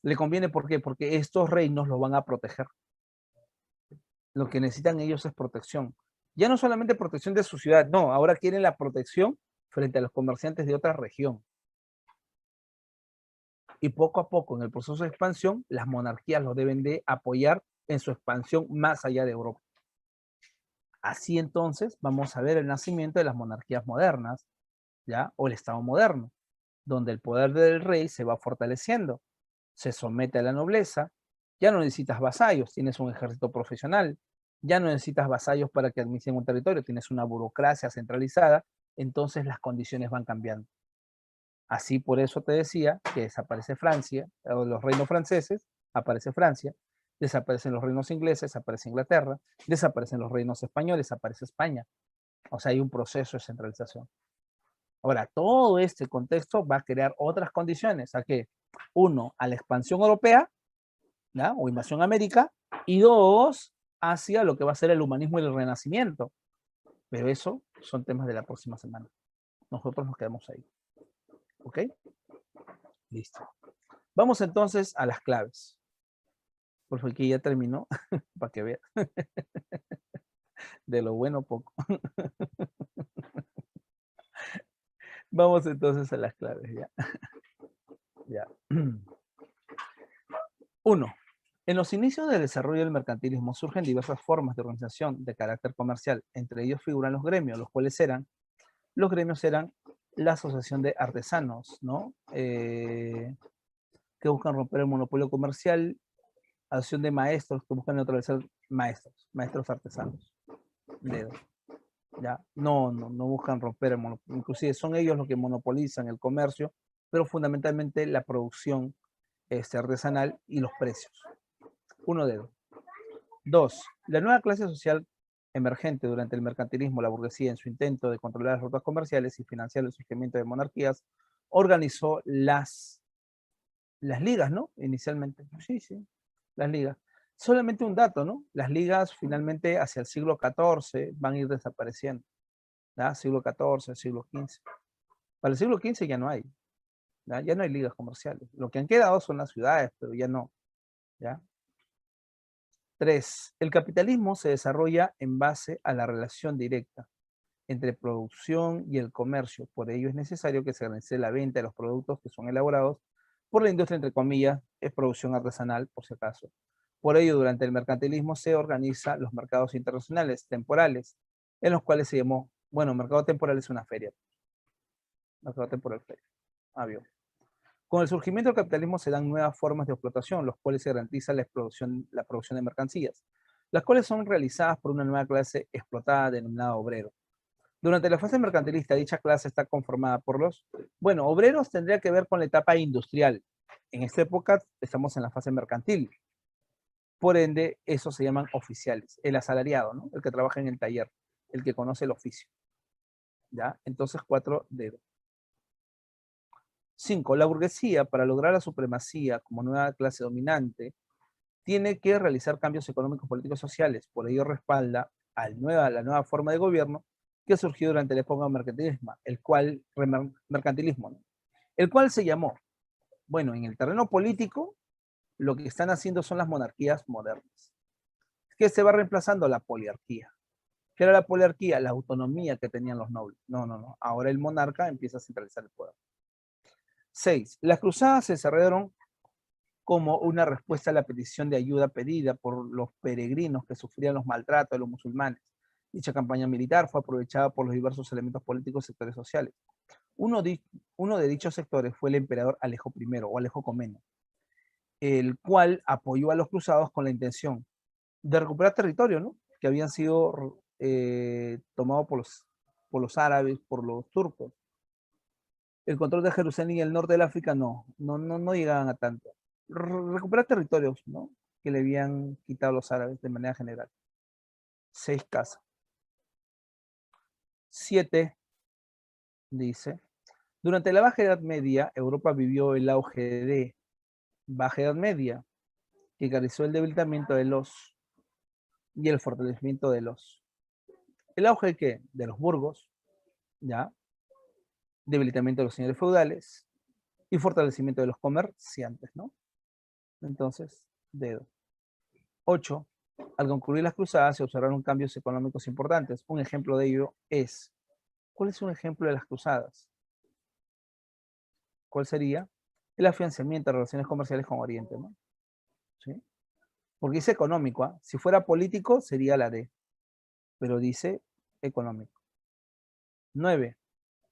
A: ¿Le conviene por qué? Porque estos reinos los van a proteger. Lo que necesitan ellos es protección. Ya no solamente protección de su ciudad, no, ahora quieren la protección frente a los comerciantes de otra región. Y poco a poco, en el proceso de expansión, las monarquías los deben de apoyar en su expansión más allá de Europa. Así entonces vamos a ver el nacimiento de las monarquías modernas, ¿ya? O el Estado moderno, donde el poder del rey se va fortaleciendo, se somete a la nobleza, ya no necesitas vasallos, tienes un ejército profesional, ya no necesitas vasallos para que administren un territorio, tienes una burocracia centralizada, entonces las condiciones van cambiando. Así por eso te decía que desaparece Francia, o los reinos franceses, aparece Francia, desaparecen los reinos ingleses, aparece Inglaterra, desaparecen los reinos españoles, aparece España. O sea, hay un proceso de centralización. Ahora, todo este contexto va a crear otras condiciones. ¿A qué? Uno, a la expansión europea, ¿ya? O invasión a América, y 2, hacia lo que va a ser el humanismo y el renacimiento. Pero eso son temas de la próxima semana. Nosotros nos quedamos ahí. ¿Ok? Listo. Vamos entonces a las claves. Porque aquí ya terminó, para que vean. De lo bueno poco. Vamos entonces a las claves, ya. Ya. 1. En los inicios del desarrollo del mercantilismo surgen diversas formas de organización de carácter comercial. Entre ellos figuran los gremios, los gremios eran la asociación de artesanos, ¿no? Que buscan romper el monopolio comercial, asociación de maestros que buscan neutralizar maestros artesanos. ¿Ya? No buscan romper el monopolio, inclusive son ellos los que monopolizan el comercio, pero fundamentalmente la producción artesanal y los precios. 1 dedo. 2. La nueva clase social emergente durante el mercantilismo, la burguesía, en su intento de controlar las rutas comerciales y financiar el surgimiento de monarquías, organizó las ligas, ¿no? Inicialmente. Sí, las ligas. Solamente un dato, ¿no? Las ligas finalmente hacia el siglo XIV van a ir desapareciendo. ¿Ya? Siglo XIV, siglo XV. Para el siglo XV ya no hay. ¿Ya? Ya no hay ligas comerciales. Lo que han quedado son las ciudades, pero ya no. ¿Ya? 3. El capitalismo se desarrolla en base a la relación directa entre producción y el comercio. Por ello es necesario que se realice la venta de los productos que son elaborados por la industria, entre comillas, es producción artesanal, por si acaso. Por ello, durante el mercantilismo se organizan los mercados internacionales temporales, en los cuales se llamó, bueno, mercado temporal es una feria. Mercado temporal, feria. Avión. Con el surgimiento del capitalismo se dan nuevas formas de explotación, los cuales se garantiza la producción de mercancías, las cuales son realizadas por una nueva clase explotada denominada obrero. Durante la fase mercantilista, dicha clase está conformada por bueno, obreros tendría que ver con la etapa industrial. En esta época estamos en la fase mercantil. Por ende, esos se llaman oficiales. El asalariado, ¿no? El que trabaja en el taller, el que conoce el oficio. ¿Ya? Entonces, 4 dedos. 5. La burguesía, para lograr la supremacía como nueva clase dominante, tiene que realizar cambios económicos, políticos y sociales. Por ello respalda la nueva forma de gobierno que surgió durante la época del mercantilismo, ¿no? El cual se llamó, bueno, en el terreno político, lo que están haciendo son las monarquías modernas, que se va reemplazando la poliarquía. ¿Qué era la poliarquía? La autonomía que tenían los nobles. No. Ahora el monarca empieza a centralizar el poder. 6. Las cruzadas se desarrollaron como una respuesta a la petición de ayuda pedida por los peregrinos que sufrían los maltratos de los musulmanes. Dicha campaña militar fue aprovechada por los diversos elementos políticos y sectores sociales. Uno de dichos sectores fue el emperador Alejo I, o Alejo Comneno, el cual apoyó a los cruzados con la intención de recuperar territorio, ¿no? Que habían sido tomados por los árabes, por los turcos. El control de Jerusalén y el norte del África no llegaban a tanto. Recuperar territorios, ¿no? Que le habían quitado los árabes de manera general. 6 casas. 7 dice, durante la Baja Edad Media, Europa vivió el auge de Baja Edad Media, que caracterizó el debilitamiento de los y el fortalecimiento de los. ¿El auge de qué? De los burgos, ¿ya? Debilitamiento de los señores feudales y fortalecimiento de los comerciantes, ¿no? Entonces, dedo. 8. Al concluir las cruzadas se observaron cambios económicos importantes. Un ejemplo de ello es, ¿cuál es un ejemplo de las cruzadas? ¿Cuál sería? El afianzamiento de relaciones comerciales con Oriente, ¿no? ¿Sí? Porque dice económico, ¿eh? Si fuera político sería la D, pero dice económico. 9.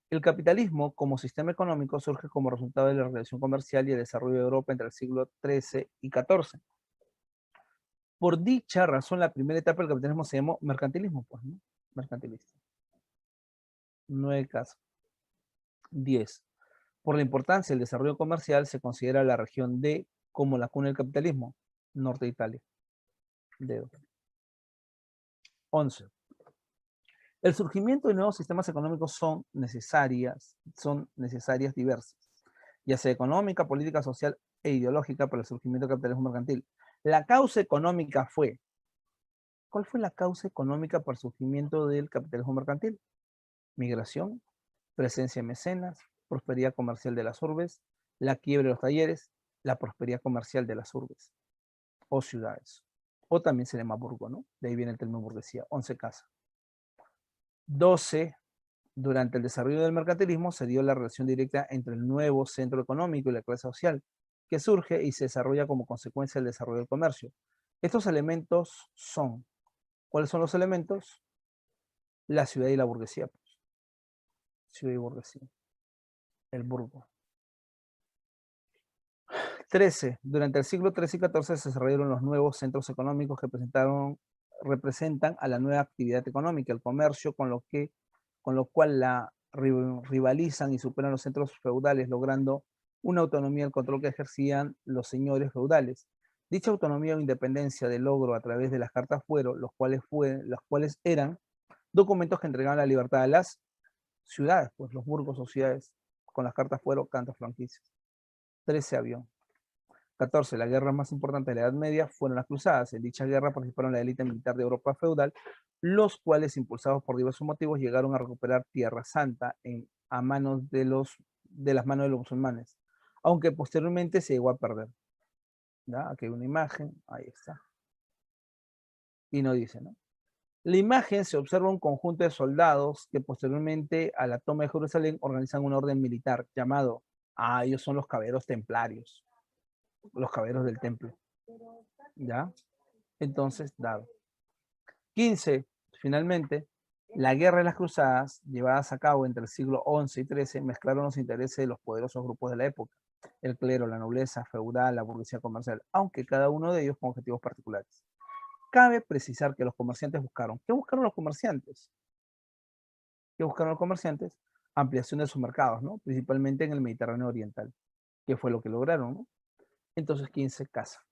A: El capitalismo como sistema económico surge como resultado de la relación comercial y el desarrollo de Europa entre el siglo XIII y XIV. Por dicha razón, la primera etapa del capitalismo se llamó mercantilismo, pues, ¿no? Mercantilista. 9 casos. 10. Por la importancia del desarrollo comercial, se considera la región D como la cuna del capitalismo, norte de Italia. Dedo. 11. El surgimiento de nuevos sistemas económicos son necesarias diversas, ya sea económica, política, social e ideológica para el surgimiento del capitalismo mercantil. La causa económica fue, ¿cuál fue la causa económica para el surgimiento del capitalismo mercantil? Migración, presencia de mecenas, prosperidad comercial de las urbes, la quiebra de los talleres, la prosperidad comercial de las urbes o ciudades. O también se llama burgo, ¿no? De ahí viene el término burguesía, 11 casas. 12. Durante el desarrollo del mercantilismo se dio la relación directa entre el nuevo centro económico y la clase social, que surge y se desarrolla como consecuencia del desarrollo del comercio. Estos elementos son, ¿cuáles son los elementos? La ciudad y la burguesía. Pues. Ciudad y burguesía. El burgo. 13. Durante el siglo XIII y XIV se desarrollaron los nuevos centros económicos que representan a la nueva actividad económica, el comercio, con lo cual la rivalizan y superan los centros feudales, logrando una autonomía al control que ejercían los señores feudales. Dicha autonomía o independencia de logro a través de las cartas fueros, los cuales eran documentos que entregaban la libertad a las ciudades, pues los burgos o ciudades, con las cartas fueron cantos franquicios. 13 avión. 14. La guerra más importante de la Edad Media fueron las cruzadas. En dicha guerra participaron la élite militar de Europa feudal, los cuales, impulsados por diversos motivos, llegaron a recuperar Tierra Santa a manos de las manos de los musulmanes, aunque posteriormente se llegó a perder. ¿Ya? Aquí hay una imagen, ahí está. Y no dice, ¿no? La imagen se observa un conjunto de soldados que posteriormente a la toma de Jerusalén organizan un orden militar llamado, ellos son los caballeros templarios, los caballeros del templo. ¿Ya? Entonces, dado. 15. Finalmente, la guerra de las cruzadas, llevadas a cabo entre el siglo XI y XIII, mezclaron los intereses de los poderosos grupos de la época, el clero, la nobleza feudal, la burguesía comercial, aunque cada uno de ellos con objetivos particulares. Cabe precisar que los comerciantes buscaron. ¿Qué buscaron los comerciantes? ¿Qué buscaron los comerciantes? Ampliación de sus mercados, ¿no? Principalmente en el Mediterráneo Oriental, que fue lo que lograron, ¿no? Entonces, 15, casa.